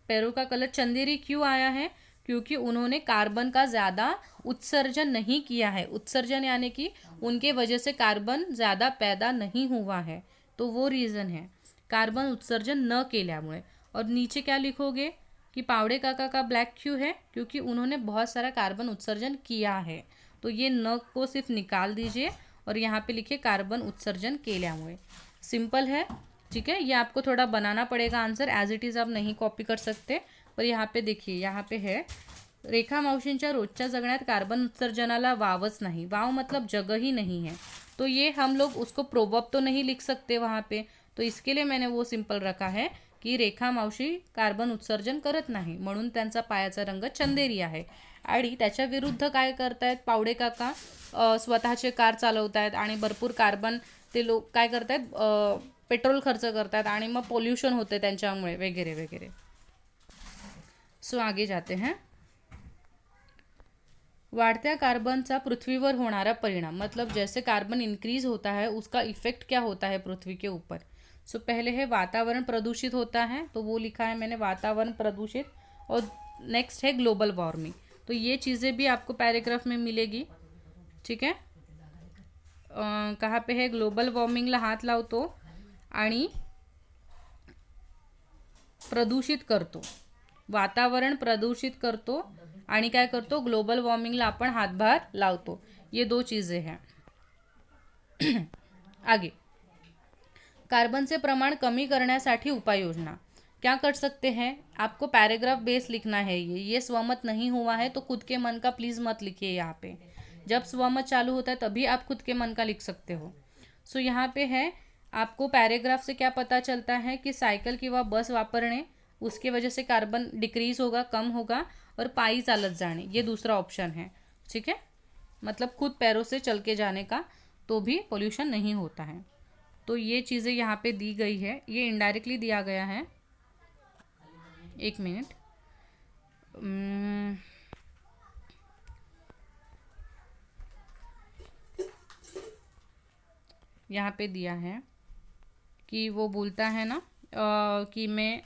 पैरों का कलर चंदेरी क्यों आया है, क्योंकि उन्होंने कार्बन का ज़्यादा उत्सर्जन नहीं किया है। उत्सर्जन यानी कि उनके वजह से कार्बन ज़्यादा पैदा नहीं हुआ है, तो वो रीज़न है, कार्बन उत्सर्जन न केल्यामुळे। और नीचे क्या लिखोगे कि पावड़े काका का ब्लैक क्यों है, क्योंकि उन्होंने बहुत सारा कार्बन उत्सर्जन किया है। तो ये न को सिर्फ निकाल दीजिए और यहाँ पे लिखिए कार्बन उत्सर्जन केल्यामुळे। सिंपल है, ठीक है। ये आपको थोड़ा बनाना पड़ेगा आंसर, एज इट इज़ आप नहीं कॉपी कर सकते। पर यहाँ पे देखिए, यहाँ पे है रेखा मावशींच्या रोजच्या जगण्यात कार्बन उत्सर्जनाला वावच नाही। वाव मतलब जगह ही नहीं है, तो ये हम लोग उसको प्रोवर्ब तो नहीं लिख सकते वहाँ पे, तो इसके लिए मैंने वो सिंपल रखा है की रेखा मावशी कार्बन उत्सर्जन करत नाही, म्हणून त्यांचा पायाचा रंग चंदेरी आहे। आणि त्याच्या विरुद्ध काय करतायत पावडे काका, स्वतःचे कार चालवतायत आणि भरपूर कार्बन ते लोक काय करतायत, पेट्रोल खर्च करतात आणि मग पोल्यूशन होते त्यांच्यामुळे वगैरे वगैरे। सो आगे जाते हैं। बढ़त्या कार्बनचा पृथ्वीवर होणारा परिणाम, मतलब जैसे कार्बन इंक्रीज होता है उसका इफेक्ट क्या होता है पृथ्वी के ऊपर। सो पहले है वातावरण प्रदूषित होता है, तो वो लिखा है मैंने वातावरण प्रदूषित, और नेक्स्ट है ग्लोबल वार्मिंग। तो ये चीज़ें भी आपको पैराग्राफ में मिलेगी, ठीक है। कहाँ पे है, ग्लोबल वॉर्मिंगला हात लावतो आणि प्रदूषित करतो, वातावरण प्रदूषित करतो आणि काय करतो, ग्लोबल वॉर्मिंगला आपण हातभार लावतो। ये दो चीज़ें हैं। आगे, कार्बन से प्रमाण कमी करण्यासाठी उपाययोजना क्या कर सकते हैं, आपको पैराग्राफ बेस लिखना है। ये स्वमत नहीं हुआ है तो खुद के मन का प्लीज़ मत लिखिए यहाँ पे। जब स्वमत चालू होता है तभी आप खुद के मन का लिख सकते हो। सो यहाँ पे है, आपको पैराग्राफ से क्या पता चलता है कि साइकिल किंवा बस वापरणे उसके वजह से कार्बन डिक्रीज होगा, कम होगा, और पायी चालत जाने ये दूसरा ऑप्शन है, ठीक है। मतलब खुद पैरों से चल के जाने का तो भी पोल्यूशन नहीं होता है। तो ये चीज़ें यहाँ पे दी गई है, ये इनडायरेक्टली दिया गया है। एक मिनट, यहाँ पे दिया है कि वो बोलता है ना कि मैं,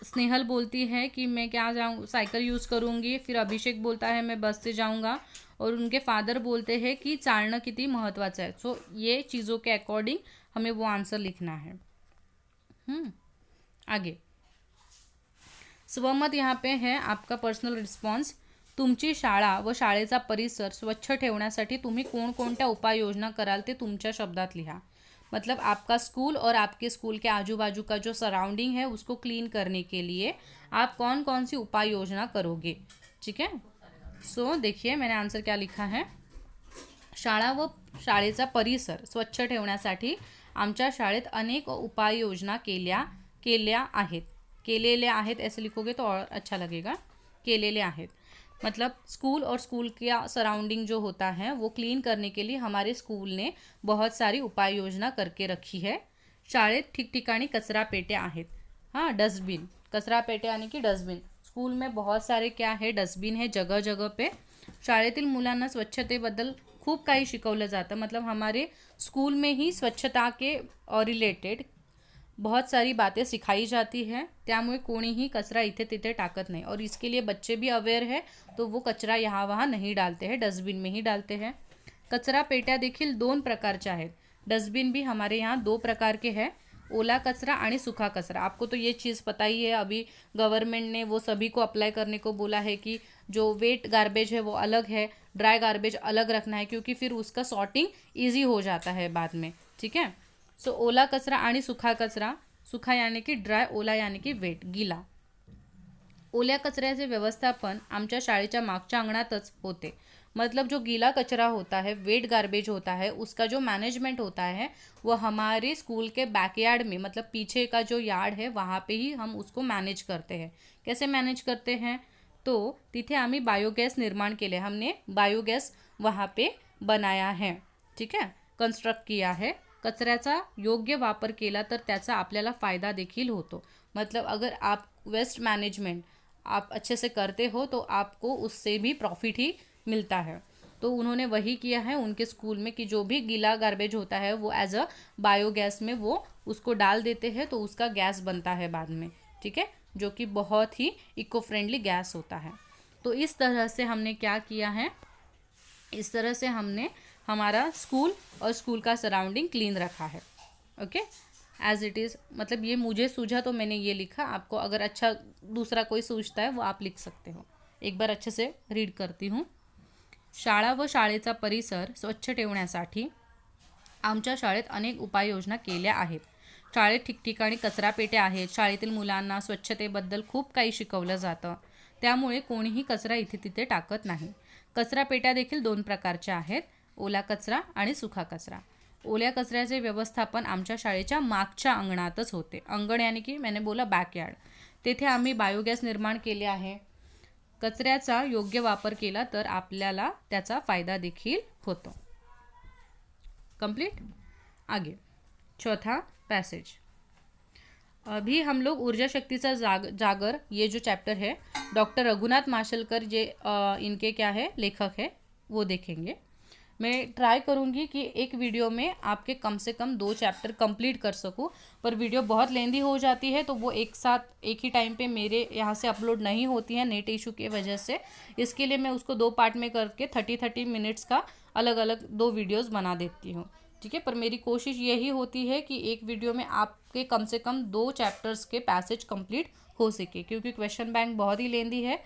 स्नेहल बोलती है कि मैं क्या जाऊँ, साइकिल यूज़ करूँगी, फिर अभिषेक बोलता है मैं बस से जाऊँगा, और उनके फादर बोलते हैं कि चालणं किती महत्त्वाचं है। सो ये चीज़ों के अकॉर्डिंग हमें वो आंसर लिखना है। आगे, स्वमत यहाँ पे है आपका पर्सनल रिस्पॉन्स। तुमची शाळा व शाळेचा परिसर स्वच्छ ठेवण्यासाठी तुम्ही कोणकोणत्या उपाययोजना कराल ते तुमच्या शब्दात लिहा। मतलब आपका स्कूल और आपके स्कूल के आजू बाजू का जो सराउंडिंग है उसको क्लीन करने के लिए आप कौन कौन सी उपाय योजना करोगे, ठीक है। सो देखिए मैंने आंसर क्या लिखा है, शाळा व शाळेचा परिसर स्वच्छ ठेवण्यासाठी आमच्या शाळेत अनेक उपाययोजना केलेल्या आहेत, ऐसे लिखोगे तो और अच्छा लगेगा, केलेले आहेत। मतलब स्कूल और स्कूल का सराउंडिंग जो होता है वो क्लीन करने के लिए हमारे स्कूल ने बहुत सारी उपाय योजना करके रखी है। शाळेत ठिकठिकाणी कचरा पेट्या आहेत, हाँ डस्टबिन, कचरा पेट्या यानी कि डस्टबिन, स्कूल में बहुत सारे क्या है, डस्टबिन है जगह जगह पे। शाळेतील मुलांना स्वच्छतेबद्दल खूप काही शिकवलं जातं, मतलब हमारे स्कूल में ही स्वच्छता के रिलेटेड बहुत सारी बातें सिखाई जाती है, त्यामुळे कोणीही कचरा इथे तिथे टाकत नहीं, और इसके लिए बच्चे भी अवेयर है तो वो कचरा यहाँ वहाँ नहीं डालते हैं, डस्टबिन में ही डालते हैं। कचरा पेट्या देखील दोन प्रकारच्या आहेत, डस्टबिन भी हमारे यहाँ 2 प्रकार के हैं, ओला कचरा आणि सूखा कचरा। आपको तो ये चीज़ पता ही है, अभी गवर्नमेंट ने वो सभी को अप्लाई करने को बोला है कि जो वेट गार्बेज है वो अलग है, ड्राई गार्बेज अलग रखना है, क्योंकि फिर उसका सॉर्टिंग ईजी हो जाता है बाद में। ठीक है। सो ओला कचरा आणि सुखा कचरा, सुखा यानी की ड्राय, ओला यानी की वेट गीला। ओल्या कचऱ्याचे व्यवस्थापन आमच्या शाळेच्या मागच्या अंगणातच होते। मतलब जो गीला कचरा होता है, वेट गार्बेज होता है, उसका जो मैनेजमेंट होता है वो हमारे स्कूल के बैकयार्ड में, मतलब पीछे का जो यार्ड है वहाँ पे ही हम उसको मैनेज करते हैं। कैसे मैनेज करते हैं, तो तिथे आम्ही बायोगैस निर्माण केले, हमने बायोगैस वहाँ पे बनाया है। ठीक है, कंस्ट्रक्ट किया है। कचऱ्याचा योग्य वापर केला तर त्याचा आपल्याला फ़ायदा देखील होतो। मतलब अगर आप वेस्ट मैनेजमेंट आप अच्छे से करते हो तो आपको उससे भी प्रॉफिट ही मिलता है। तो उन्होंने वही किया है उनके स्कूल में कि जो भी गीला गार्बेज होता है वो एज अ बायोगैस में वो उसको डाल देते हैं, तो उसका गैस बनता है बाद में। ठीक है, जो कि बहुत ही इको फ्रेंडली गैस होता है। तो इस तरह से हमने क्या किया है, इस तरह से हमने हमारा स्कूल और स्कूल का सराउंडिंग क्लीन रखा है। Okay, as it is. मतलब ये मुझे सूझा तो मैंने ये लिखा, आपको अगर अच्छा दूसरा कोई सूझता है वो आप लिख सकते हो। एक बार अच्छे से रीड करती हूँ। शाळा व शाळेचा परिसर स्वच्छ ठेवण्यासाठी आमच्या शाळेत अनेक उपाययोजना केल्या आहेत। शाळेत ठिकठिकाणी कचरापेट्या आहेत। शाळेतील मुलांना स्वच्छतेबद्दल खूप काही शिकवलं जातं, त्यामुळे कोणीही कचरा इथे तिथे टाकत नाही। कचरापेट्या देखील 2 प्रकारच्या आहेत, ओला कचरा आणि सुखा कचरा। ओल्या कचऱ्याचे व्यवस्थापन आमच्या शाळेच्या मागच्या अंगणातच होते। अंगण यानी की मैंने बोला बॅकयार्ड। तेथे आम्ही बायोगॅस निर्माण केले आहे। कचऱ्याचा योग्य वापर केला तर आपल्याला त्याचा फायदा देखील होतो। कंप्लीट। आगे चौथा पैसेज। अभी हम लोग ऊर्जा शक्ति सा जागर ये जो चैप्टर है, डॉक्टर रघुनाथ माशेलकर ये इनके क्या है लेखक है, वो देखेंगे। मैं ट्राई करूँगी कि एक वीडियो में आपके कम से कम 2 चैप्टर कंप्लीट कर सकूँ, पर वीडियो बहुत लेंदी हो जाती है तो वो एक साथ एक ही टाइम पे मेरे यहाँ से अपलोड नहीं होती है नेट इशू की वजह से। इसके लिए मैं उसको 2 पार्ट में करके 30-30 मिनट्स का अलग अलग 2 वीडियोस बना देती हूँ। ठीक है, पर मेरी कोशिश यही होती है कि एक वीडियो में आपके कम से कम 2 चैप्टर्स के पैसेज कंप्लीट हो सके, क्योंकि क्वेश्चन बैंक बहुत ही लेंदी है।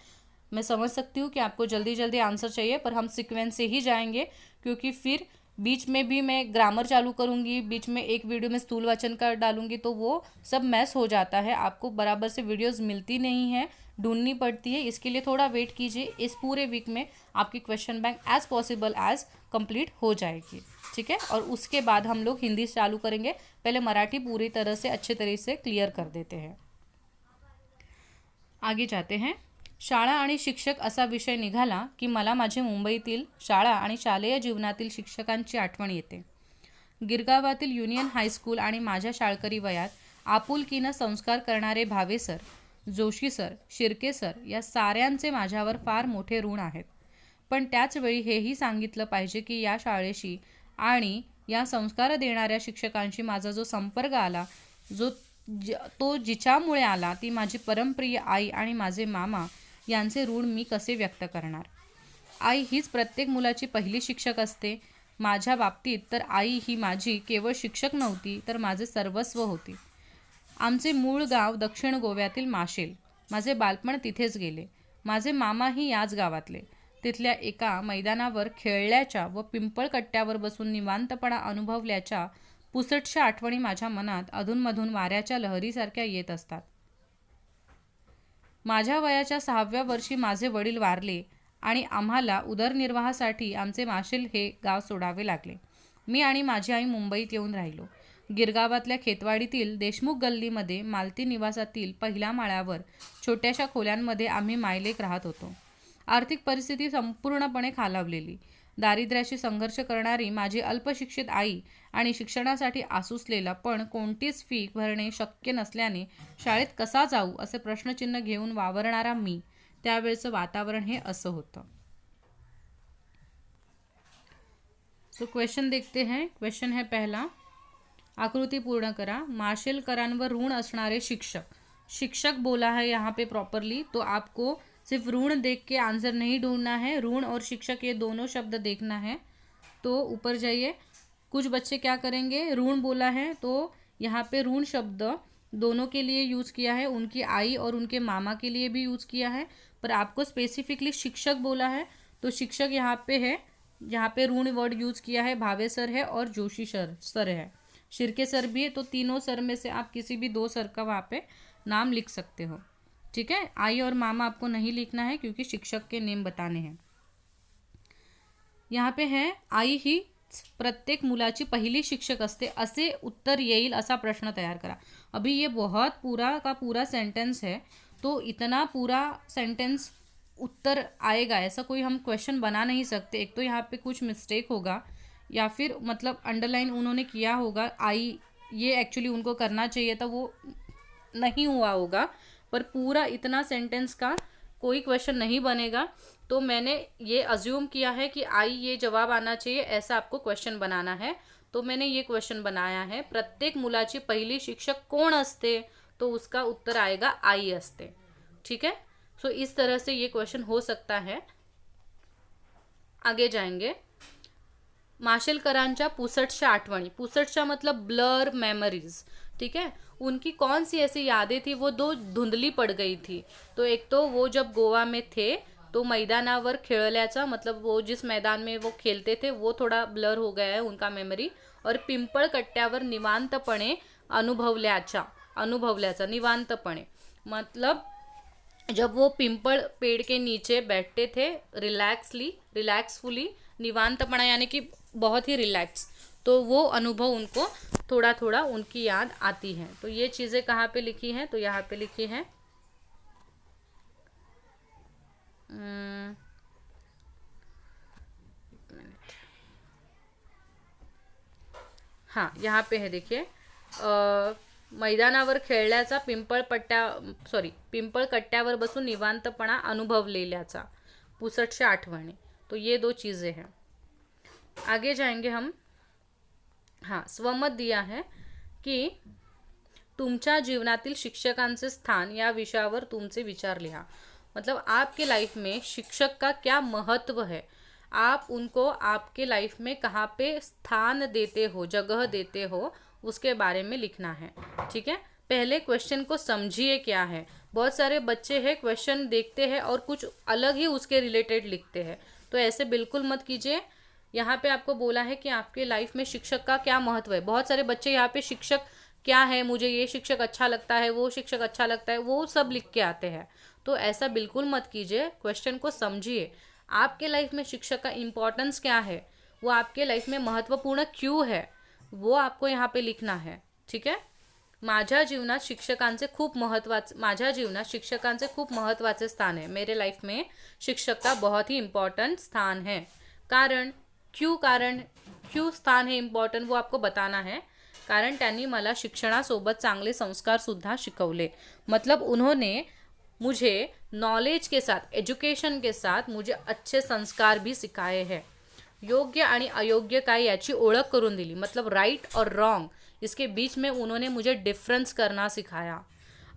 मैं समझ सकती हूँ कि आपको जल्दी जल्दी आंसर चाहिए, पर हम सीक्वेंस से ही जाएंगे, क्योंकि फिर बीच में भी मैं ग्रामर चालू करूँगी, बीच में एक वीडियो में स्थूल वाचन का डालूंगी, तो वो सब मैस हो जाता है। आपको बराबर से वीडियोस मिलती नहीं है, ढूंढनी पड़ती है। इसके लिए थोड़ा वेट कीजिए, इस पूरे वीक में आपकी question bank as possible as complete हो जाएगी। ठीक है, और उसके बाद हम लोग हिंदी चालू करेंगे। पहले मराठी पूरी तरह से अच्छे तरीके से क्लियर कर देते हैं। आगे जाते हैं। शाळा आणि शिक्षक असा विषय निघाला की मला माझे मुंबईतील शाळा आणि शालेय जीवनातील शिक्षकांची आठवण येते। गिरगावातील युनियन हायस्कूल आणि माझ्या शाळकरी वयात आपुलकीनं संस्कार करणारे भावे sir, Joshi sir, Shirke sir या साऱ्यांचे माझ्यावर फार मोठे ऋण आहेत। पण त्याच वेळी हेही सांगितलं पाहिजे की या शाळेशी आणि या संस्कार देणाऱ्या शिक्षकांशी माझा जो संपर्क आला, तो जिच्यामुळे आला ती माझी परमप्रिय आई आणि माझे मामा यांचे ऋण मी कसे व्यक्त करणार। आई हीच प्रत्येक मुलाची पहिली शिक्षक असते। माझ्या बाबतीत तर आई ही माझी केवळ शिक्षक नव्हती, तर माझे सर्वस्व होती। आमचे मूळ गाव दक्षिण गोव्यातील माशेल, माझे बालपण तिथेच गेले। माझे मामाही याच गावातले। तिथल्या एका मैदानावर खेळल्याच्या व पिंपळ कट्ट्यावर बसून निवांतपणा अनुभवल्याच्या पुसटशा आठवणी माझ्या मनात अधूनमधून वाऱ्याच्या लहरीसारख्या येत असतात। माझ्या वयाच्या 6व्या वर्षी माझे वडील वारले आणि आम्हाला उदरनिर्वाहासाठी आमचे माशेल हे गाव सोडावे लागले। मी आणि माझी आई मुंबईत येऊन राहिलो। गिरगावातल्या खेतवाडीतील देशमुख गल्लीमध्ये मालती निवासातील पहिल्या माळ्यावर छोट्याशा खोल्यांमध्ये आम्ही मायलेक राहत होतो। आर्थिक परिस्थिती संपूर्णपणे खालावलेली। दारिद्र्याशी संघर्ष करणारी माझी अल्पशिक्षित आई आणि शिक्षणासाठी आसुसलेला पण कोणतीच फी भरणे शक्य नसल्याने शाळेत कसा जाऊ असे प्रश्नचिन्ह घेऊन वावरणारा मी, त्यावेळचं वातावरण हे असं होतं। सो क्वेश्चन देखते हैं। क्वेश्चन है पहला, आकृति पूर्ण करा। माशेलकरांवर ऋण असणारे शिक्षक, शिक्षक बोला है यहाँ पे प्रॉपरली, तो आपको सिर्फ ऋण देख के आंसर नहीं ढूंढना है, ऋण और शिक्षक ये दोनों शब्द देखना है। तो ऊपर जाइए। कुछ बच्चे क्या करेंगे, ऋण बोला है तो यहाँ पे ऋण शब्द दोनों के लिए यूज़ किया है, उनकी आई और उनके मामा के लिए भी यूज़ किया है, पर आपको स्पेसिफिकली शिक्षक बोला है तो शिक्षक यहाँ पे है, यहाँ पे ऋण वर्ड यूज़ किया है, भावे सर है और जोशी सर है, शिर्के सर भी है। तो तीनों सर में से आप किसी भी दो सर का वहाँ पे नाम लिख सकते हो। ठीक है, आई और मामा आपको नहीं लिखना है क्योंकि शिक्षक के नेम बताने हैं। यहाँ पे है, आई ही प्रत्येक मुलाची पहिली शिक्षक असते असे उत्तर येईल असा प्रश्न तैयार करा। अभी ये बहुत पूरा का पूरा सेंटेंस है, तो इतना पूरा सेंटेंस उत्तर आएगा ऐसा कोई हम क्वेश्चन बना नहीं सकते। एक तो यहाँ पे कुछ मिस्टेक होगा या फिर मतलब अंडरलाइन उन्होंने किया होगा, आई ये एक्चुअली उनको करना चाहिए था, वो नहीं हुआ होगा, पर पूरा इतना सेंटेंस का कोई क्वेश्चन नहीं बनेगा। तो मैंने ये अज्यूम किया है कि आई ये जवाब आना चाहिए, ऐसा आपको क्वेश्चन बनाना है। तो मैंने ये क्वेश्चन बनाया है, प्रत्येक मुलाची पहिली शिक्षक कोण असते, तो उसका उत्तर आएगा आई असते। ठीक है, सो इस तरह से ये क्वेश्चन हो सकता है। आगे जाएंगे, माशेलकरांच्या पुसटशा आठवणी, पुसटशा मतलब ब्लर मेमोरीज। ठीक है, उनकी कौन सी ऐसी यादें थी वो दो धुंधली पड़ गई थी। तो एक तो वो जब गोवा में थे तो मैदानावर खेळल्याचा मतलब वो जिस मैदान में वो खेलते थे वो थोड़ा ब्लर हो गया है उनका मेमोरी, और पिंपळ कट्ट्यावर निवांतपणे अनुभवल्याचा निवांतपणे मतलब जब वो पिंपल पेड़ के नीचे बैठते थे रिलैक्सफुली, निवांतपणा यानी कि बहुत ही रिलैक्स, तो वो अनुभव उनको थोड़ा थोड़ा उनकी याद आती है। तो ये चीज़ें कहाँ पे लिखी हैं, तो यहाँ पे लिखी है हाँ यहाँ पे है, देखिए मैदानावर खेळल्याचा पिंपळ कट्ट्यावर बसून निवांतपणा अनुभवलेल्याचा पुसटशा आठवणी। तो ये दो चीज़ें हैं। आगे जाएंगे हम। हाँ, स्वमत दिया है कि तुमच्या जीवनातील शिक्षकांचे स्थान या विषयावर तुमचे विचार लिहा। मतलब आपके लाइफ में शिक्षक का क्या महत्व है, आप उनको आपके लाइफ में कहाँ पे स्थान देते हो, जगह देते हो, उसके बारे में लिखना है। ठीक है, पहले क्वेश्चन को समझिए क्या है। बहुत सारे बच्चे हैं क्वेश्चन देखते हैं और कुछ अलग ही उसके रिलेटेड लिखते हैं, तो ऐसे बिल्कुल मत कीजिए। यहाँ पे आपको बोला है कि आपके लाइफ में शिक्षक का क्या महत्व है। बहुत सारे बच्चे यहाँ पे शिक्षक क्या है, मुझे ये शिक्षक अच्छा लगता है, वो शिक्षक अच्छा लगता है, वो सब लिख के आते हैं। तो ऐसा बिल्कुल मत कीजिए, क्वेश्चन को समझिए। आपके लाइफ में शिक्षक का इम्पॉर्टेंस क्या है, वो आपके लाइफ में महत्वपूर्ण क्यों है, वो आपको यहाँ पे लिखना है। ठीक है, माझ्या जीवनात शिक्षकांचे खूप महत्त्वाचे स्थान है। मेरे लाइफ में शिक्षक का बहुत ही इम्पॉर्टेंट स्थान है। कारण क्यों स्थान है इम्पॉर्टंट, वो आपको बताना है। कारण त्यांनी मला शिक्षणासोबत चांगले संस्कार सुद्धा शिकवले। मतलब उन्होंने मुझे नॉलेज के साथ, एजुकेशन के साथ मुझे अच्छे संस्कार भी सिखाए हैं। योग्य आणि अयोग्य काय याची ओळख करून दिली, मतलब राइट और रॉन्ग इसके बीच में उन्होंने मुझे डिफरन्स करना सिखाया।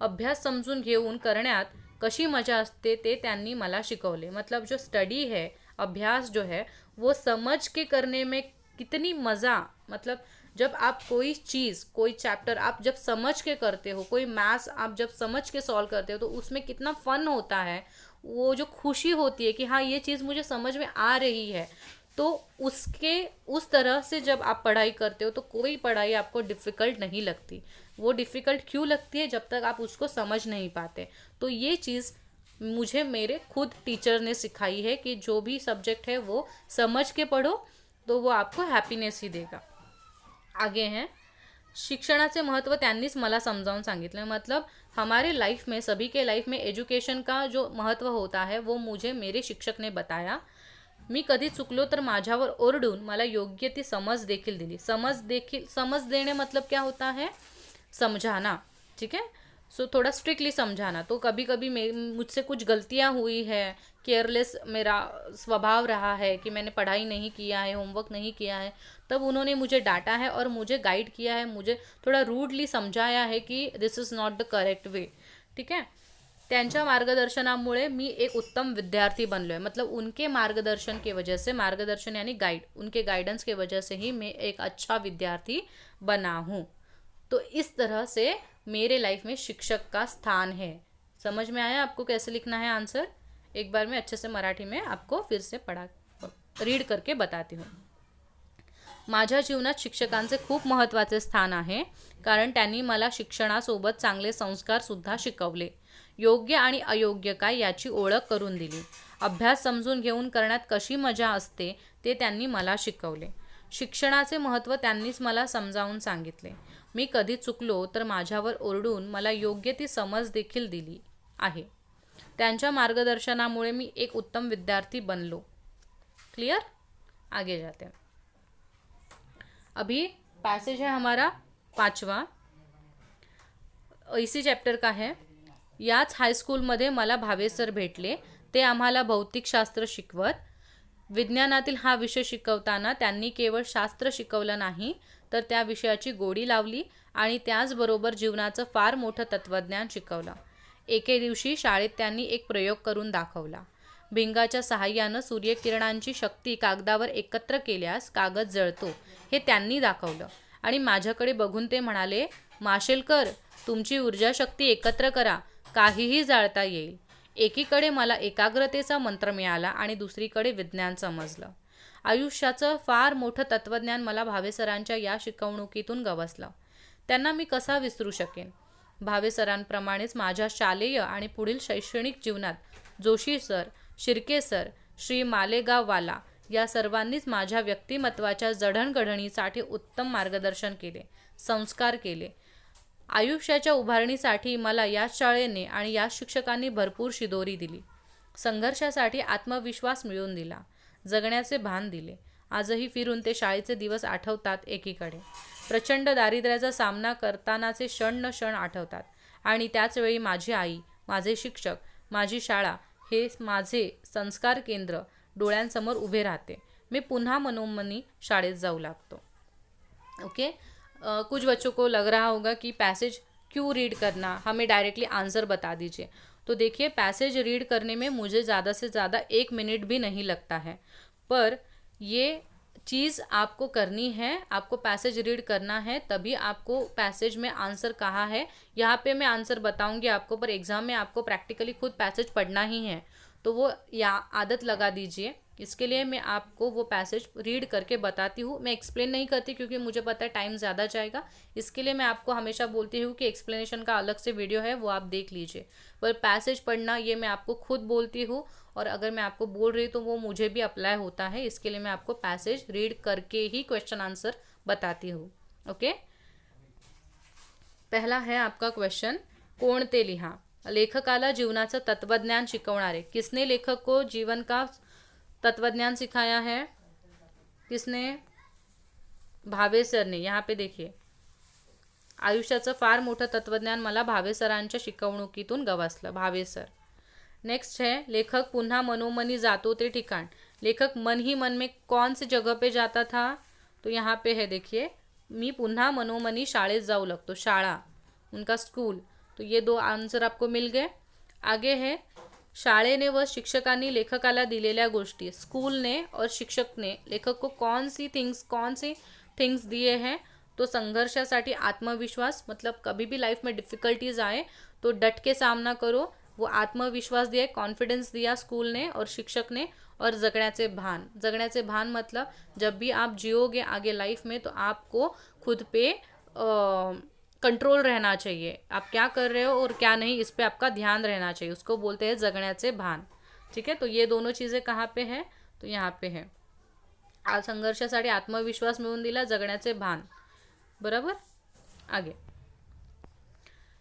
अभ्यास समजून घेऊन करण्यात कशी मजा असते ते त्यांनी मला शिकवले। मतलब जो स्टडी है, अभ्यास जो है वो समझ के करने में कितनी मज़ा, मतलब जब आप कोई चीज़, कोई चैप्टर आप जब समझ के करते हो, कोई मैथ्स आप जब समझ के सॉल्व करते हो, तो उसमें कितना फ़न होता है। वो जो खुशी होती है कि हाँ ये चीज़ मुझे समझ में आ रही है, तो उस तरह से जब आप पढ़ाई करते हो तो कोई पढ़ाई आपको डिफ़िकल्ट नहीं लगती। वो डिफ़िकल्ट क्यों लगती है, जब तक आप उसको समझ नहीं पाते। तो ये चीज़ मुझे मेरे खुद टीचर ने सिखाई है कि जो भी सब्जेक्ट है वो समझ के पढ़ो, तो वो आपको हैप्पीनेस ही देगा। आगे हैं, शिक्षणाचे महत्त्व त्यांनीच मला समजावून सांगितलं। मतलब हमारे लाइफ में, सभी के लाइफ में एजुकेशन का जो महत्त्व होता है वो मुझे मेरे शिक्षक ने बताया। मी कधी चुकलो तर माझ्यावर ओरडून मला योग्य ती समझ देखील दिली। समझ देने मतलब क्या होता है, समझाना। ठीक है, सो थोड़ा स्ट्रिक्टली समझाना। तो कभी कभी मुझसे कुछ गलतियाँ हुई है, केयरलेस मेरा स्वभाव रहा है कि मैंने पढ़ाई नहीं किया है, होमवर्क नहीं किया है, तब उन्होंने मुझे डांटा है और मुझे गाइड किया है, मुझे थोड़ा रूडली समझाया है कि this is not the correct way. ठीक है, त्यांच्या मार्गदर्शनामुळे मी एक उत्तम विद्यार्थी बनलो है, मतलब उनके मार्गदर्शन के वजह से, मार्गदर्शन यानी गाइड, उनके गाइडेंस के वजह से ही मैं एक अच्छा विद्यार्थी बना हूँ। तो इस तरह से मेरे लाइफ में शिक्षक का स्थान है। समझ में आया आपको कैसे लिखना है आंसर? एक बार मैं अच्छे से मराठी में आपको फिर से रीड करके बताती हूँ। माझ्या जीवनात शिक्षकांचे खूप महत्त्वाचे स्थान आहे, कारण त्यांनी मला शिक्षणासोबत चांगले संस्कारसुद्धा शिकवले, योग्य आणि अयोग्य काय याची ओळख करून दिली, अभ्यास समजून घेऊन करण्यात कशी मजा असते ते त्यांनी मला शिकवले, शिक्षणाचे महत्त्व त्यांनीच मला समजावून सांगितले, मी कधी चुकलो तर माझ्यावर ओरडून मला योग्य ती समज देखील दिली आहे, त्यांच्या मार्गदर्शनामुळे मी एक उत्तम विद्यार्थी बनलो। क्लियर? आगे जाते हैं। अभी पैसेज है हमारा 5वां, इसी चॅप्टर का है। याच हायस्कूलमध्ये मला भावे सर भेटले, ते आम्हाला भौतिकशास्त्र शिकवत, विज्ञानातील हा विषय शिकवताना त्यांनी केवळ शास्त्र शिकवलं नाही तर त्या विषयाची गोडी लावली आणि त्याचबरोबर जीवनाचं फार मोठं तत्त्वज्ञान शिकवलं। एके दिवशी शाळेत त्यांनी एक प्रयोग करून दाखवला, भिंगाच्या सहाय्यानं सूर्यकिरणांची शक्ती कागदावर एकत्र केल्यास कागद जळतो हे त्यांनी दाखवलं आणि माझ्याकडे बघून ते म्हणाले, माशेलकर तुमची ऊर्जा शक्ती एकत्र करा, काहीही जाळता येईल। एकीकडे मला एकाग्रतेचा मंत्र मिळाला आणि दुसरीकडे विज्ञान समजलं। आयुष्याचं फार मोठं तत्त्वज्ञान मला भावे सरांच्या या शिकवणुकीतून गवसलं, त्यांना मी कसा विसरू शकेन। भावे सरांप्रमाणेच माझ्या शालेय आणि पुढील शैक्षणिक जीवनात जोशी सर, शिर्के सर, श्री मालेगाववाला या सर्वांनीच माझ्या व्यक्तिमत्वाच्या जडणघडणीसाठी उत्तम मार्गदर्शन केले, संस्कार केले। आयुष्याच्या उभारणीसाठी मला याच शाळेने आणि याच शिक्षकांनी भरपूर शिदोरी दिली, संघर्षासाठी आत्मविश्वास मिळवून दिला, जगण्याचे भान दिले। आजही फिरून ते शाळेचे दिवस आठवतात, एकीकडे प्रचंड दारिद्र्याचा सामना करतानाचे क्षण न क्षण आठवतात आणि त्याचवेळी माझी आई, माझे शिक्षक, माझी शाळा हे माझे संस्कार केंद्र डोळ्यांसमोर उभे राहते। मी पुन्हा मनोमनी शाळेत जाऊ लागतो। ओके, कुछ बच्चों को लग रहा होगा कि पैसेज क्यों रीड करना, हमें डायरेक्टली आंसर बता दीजिए। तो देखिए, पैसेज रीड करने में मुझे ज़्यादा से ज़्यादा 1 मिनट भी नहीं लगता है, पर ये चीज़ आपको करनी है, आपको पैसेज रीड करना है, तभी आपको पैसेज में आंसर कहाँ है यहाँ पे मैं आंसर बताऊंगी आपको, पर एग्ज़ाम में आपको प्रैक्टिकली खुद पैसेज पढ़ना ही है, तो वो या आदत लगा दीजिए। इसके लिए मैं आपको वो पैसेज रीड करके बताती हूँ, मैं एक्सप्लेन नहीं करती क्योंकि मुझे पता है टाइम ज़्यादा जाएगा, इसके लिए मैं आपको हमेशा बोलती हूँ कि एक्सप्लेनेशन का अलग से वीडियो है वो आप देख लीजिए, पर पैसेज पढ़ना ये मैं आपको खुद बोलती हूँ, और अगर मैं आपको बोल रही हूँ तो वो मुझे भी अप्लाई होता है, इसके लिए मैं आपको पैसेज रीड करके ही क्वेश्चन आंसर बताती हूँ। ओके, पहला है आपका क्वेश्चन, कोण ते लिहा। लेखकाला जीवनाचं तत्वज्ञान शिकवणारे, किसने लेखक को जीवन का तत्वज्ञान सिखाया है? किसने? भावे सर ने। यहाँ पे देखिए, आयुष्याचं फार मोठं तत्वज्ञान मला भावे सरांच्या शिकवणुकीतून गवसलं, भावे सर। नेक्स्ट है, लेखक पुन्हा मनोमनी जातो ते ठिकाण, लेखक मन ही मन में कौन सी जगह पे जाता था? तो यहाँ पे है देखिए, मी पुन्हा मनोमनी शाळेत जाऊ लगतो, शाळा उनका स्कूल, तो ये 2 आंसर आपको मिल गए। आगे है, शाळेने व शिक्षकांनी लेखकाला दिलेल्या गोष्टी, स्कूल ने और शिक्षक ने लेखक को कौन सी थिंग्स दिए हैं? तो संघर्षासाठी आत्मविश्वास, मतलब कभी भी लाइफ में डिफ़िकल्टीज आए तो डट के सामना करो, वो आत्मविश्वास दिया, कॉन्फिडेंस दिया स्कूल ने और शिक्षक ने। और जगण्याचे भान मतलब जब भी आप जियोगे आगे लाइफ में तो आपको खुद पे कंट्रोल रहना चाहिए, आप क्या कर रहे हो और क्या नहीं इस पे आपका ध्यान रहना चाहिए, उसको बोलते हैं जगण्याचे भान। ठीक है, तो ये दोनों चीज़ें कहाँ पे हैं? तो यहाँ पे है, संघर्षासाठी आत्मविश्वास मिळवून दिला, जगण्याचे भान, बराबर। आगे,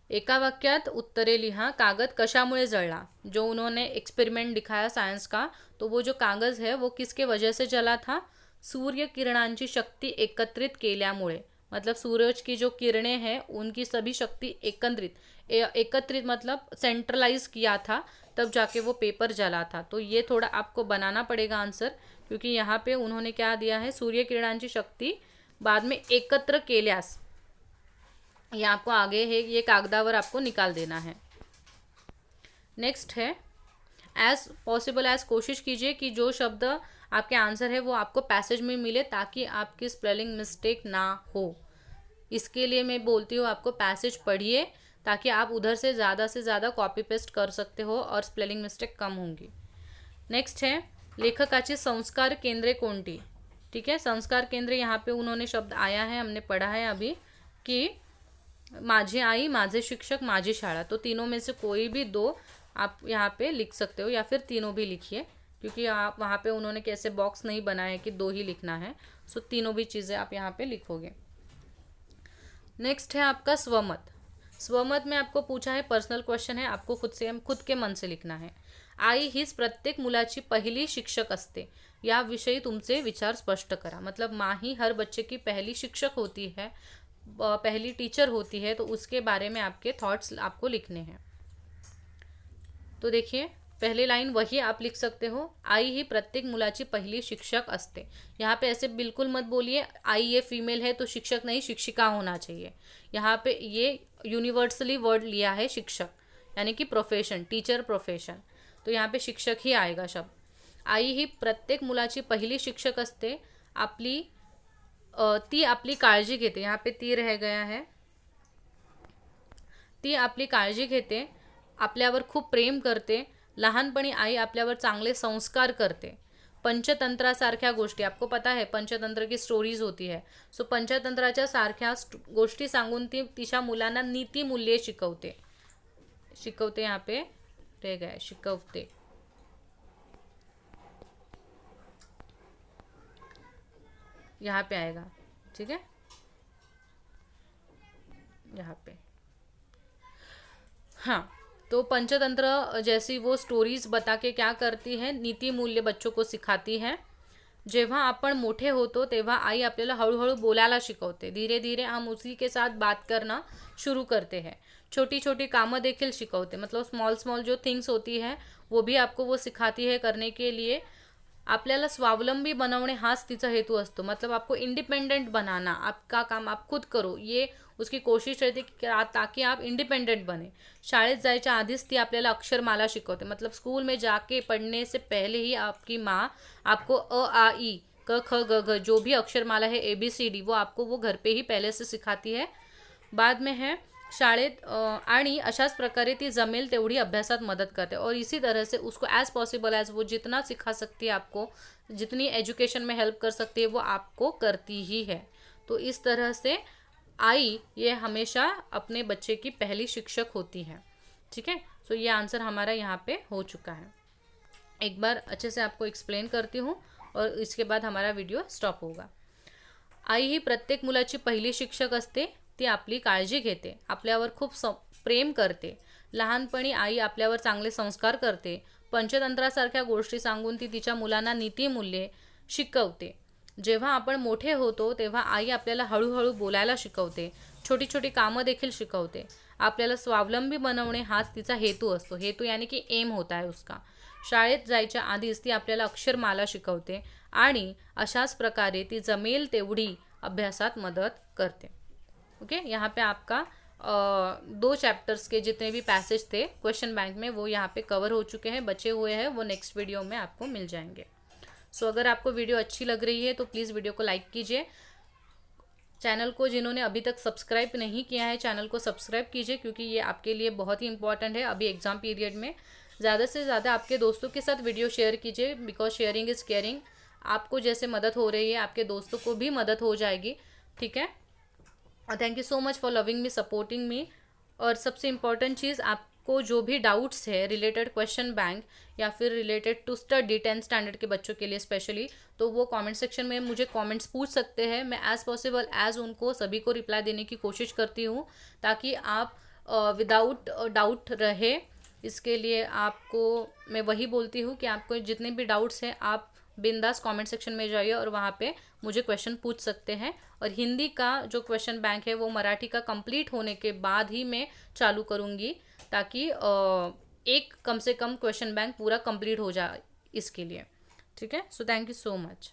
एका वाक्यात उत्तरे लिहा। कागद कशामुळे जळला? जो उन्होंने एक्सपेरिमेंट दिखाया साइंस का, तो वो जो कागज़ है वो किसके वजह से जला था? सूर्य किरणांची शक्ति एकत्रित केल्यामुळे, मतलब सूरज की जो किरणें हैं उनकी सभी शक्ति एकत्रित मतलब सेंट्रलाइज किया था, तब जाके वो पेपर जला था। तो ये थोड़ा आपको बनाना पड़ेगा आंसर, क्योंकि यहाँ पे उन्होंने क्या दिया है, सूर्य किरणांची शक्ति बाद में एकत्र केल्यास, ये आपको आगे है, ये कागदावर आपको निकाल देना है। नेक्स्ट है एज पॉसिबल एज, कोशिश कीजिए कि जो शब्द आपके आंसर है वो आपको पैसेज में मिले ताकि आपकी स्पेलिंग मिस्टेक ना हो। इसके लिए मैं बोलती हूँ आपको पैसेज पढ़िए ताकि आप उधर से ज़्यादा कॉपी पेस्ट कर सकते हो और स्पेलिंग मिस्टेक कम होंगी। नेक्स्ट है लेखकाची संस्कार केंद्रे कोणती। ठीक है, संस्कार केंद्र यहाँ पे उन्होंने शब्द आया है, हमने पढ़ा है अभी कि माझी आई, माझे शिक्षक, माझी शाळा। तो तीनों में से कोई भी दो आप यहाँ पे लिख सकते हो या फिर तीनों भी लिखिए, क्योंकि आप वहाँ पे उन्होंने कैसे बॉक्स नहीं बनाया है कि दो ही लिखना है। सो तीनों भी चीज़ें आप यहाँ पे लिखोगे। नेक्स्ट है आपका स्वमत। स्वमत में आपको पूछा है, पर्सनल क्वेश्चन है, आपको खुद के मन से लिखना है। आई हीच प्रत्येक मुलाची पहिली शिक्षक असते, याविषयी तुमचे विचार स्पष्ट करा। मतलब माँ ही हर बच्चे की पहली शिक्षक होती है, पहली टीचर होती है, तो उसके बारे में आपके थॉट्स आपको लिखने हैं। तो देखिए पहले लाइन वही आप लिख सकते हो, आई ही प्रत्येक मुलाची पहिली शिक्षक असते। यहाँ पे ऐसे बिल्कुल मत बोलिए आई ये फीमेल है तो शिक्षक नहीं, शिक्षिका होना चाहिए। यहाँ पे ये यूनिवर्सली वर्ड लिया है शिक्षक, यानी कि प्रोफेशन, टीचर प्रोफेशन, तो यहाँ पे शिक्षक ही आएगा शब्द। आई ही प्रत्येक मुलाची पहिली शिक्षक असते, ती आपली काळजी घेते। यहाँ पे ती रह गया है, ती आपली काळजी घेते, आपल्यावर खूप प्रेम करते, लहानपणी आई आपल्यावर चांगले संस्कार करते। पंचतंत्रासारख्या गोष्टी, आपको पता है पंचतंत्र की स्टोरीज होती है, सो पंचतंत्राच्या सारख्या गोष्टी सांगून ती तिच्या मुलांना नीती मूल्ये शिकवते। शिकवते यहाँ पे रह गए, शिकवते। यहाँ पे आएगा, ठीक है, यहाँ पे। हाँ, तो पंचतंत्र जैसी वो स्टोरीज बता के क्या करती है, नीति मूल्य बच्चों को सिखाती है। जेव्हा आपण मोठे होतो तेव्हा आई आपल्याला हळूहळू बोलायला शिकवते। धीरे धीरे हम उसी के साथ बात करना शुरू करते हैं। छोटी छोटी कामं देखील शिकवते, मतलब स्मॉल जो थिंग्स होती है वो भी आपको वो सिखाती है करने के लिए। आपल्याला स्वावलंबी बनवणे हाच तिचा हेतू असतो, मतलब आपको इंडिपेंडेंट बनाना, आपका काम आप खुद करो, ये उसकी कोशिश रहती है ताकि आप इंडिपेंडेंट बने। शाळेत जायच्या आधीच ती आपल्याला अक्षरमाला शिकवते, मतलब स्कूल में जाके पढ़ने से पहले ही आपकी माँ आपको अ आ ई क ख ग घ जो भी अक्षरमाला है ABCD वो आपको वो घर पे ही पहले से सिखाती है। बाद में है शाळेत आणि अशाच प्रकारे ती जमेल तेवढी अभ्यासात मदत करते, और इसी तरह से उसको एज पॉसिबल एज वो जितना सिखा सकती है, आपको जितनी एजुकेशन में हेल्प कर सकती है वो आपको करती ही है। तो इस तरह से आई ये हमेशा अपने बच्चे की पहली शिक्षक होती है। ठीक है, सो ये आंसर हमारा यहाँ पे हो चुका है। एक बार अच्छे से आपको एक्सप्लेन करती हूँ और इसके बाद हमारा वीडियो स्टॉप होगा। आई ही प्रत्येक मुलाची पहिली शिक्षक असते, ती आपली काळजी घेते, आपल्यावर खूप प्रेम करते, लहानपणी आई आपल्यावर चांगले संस्कार करते, पंचतंत्रासारख्या गोष्टी सांगून ती तिच्या मुलांना नीतिमूल्ये शिकवते। जेव्हा आपण मोठे होतो तेव्हा आई आपल्याला हळूहळू बोलायला शिकवते, छोटी छोटी कामं देखील शिकवते, आपल्याला स्वावलंबी बनवणे हाच तिचा हेतू असतो। हेतू यानी कि एम होता है उसका। शाळेत जायच्या आधीच ती आपल्याला अक्षरमाला शिकवते आणि अशाच प्रकारे ती जमेल तेवढी अभ्यासात मदत करते। ओके, यहाँ पे आपका 2 चैप्टर्स के जितने भी पैसेज थे क्वेश्चन बैंक में वो यहाँ पे कवर हो चुके हैं, बचे हुए हैं वो नेक्स्ट वीडियो में आपको मिल जाएंगे। सो अगर आपको वीडियो अच्छी लग रही है तो प्लीज़ वीडियो को लाइक कीजिए। चैनल को जिन्होंने अभी तक सब्सक्राइब नहीं किया है चैनल को सब्सक्राइब कीजिए, क्योंकि ये आपके लिए बहुत ही इंपॉर्टेंट है अभी एग्ज़ाम पीरियड में। ज़्यादा से ज़्यादा आपके दोस्तों के साथ वीडियो शेयर कीजिए, बिकॉज शेयरिंग इज़ केयरिंग। आपको जैसे मदद हो रही है आपके दोस्तों को भी मदद हो जाएगी। ठीक है, thank you so much for loving me, supporting me. और सबसे इम्पॉर्टेंट चीज़, आपको जो भी डाउट्स है रिलेटेड क्वेश्चन बैंक या फिर related to study 10th standard के बच्चों के लिए स्पेशली, तो वो कमेंट सेक्शन में मुझे कमेंट्स पूछ सकते हैं। मैं एज़ पॉसिबल एज़ उनको सभी को रिप्लाई देने की कोशिश करती हूँ, ताकि आप विदाउट डाउट रहे। इसके लिए आपको मैं वही बोलती हूँ कि आपको जितने भी डाउट्स हैं आप बिंदास कमेंट सेक्शन में जाइए और वहाँ पे मुझे क्वेश्चन पूछ सकते हैं। और हिंदी का जो क्वेश्चन बैंक है वो मराठी का कंप्लीट होने के बाद ही मैं चालू करूँगी, ताकि एक कम से कम क्वेश्चन बैंक पूरा कंप्लीट हो जाए इसके लिए। ठीक है, so thank you so much.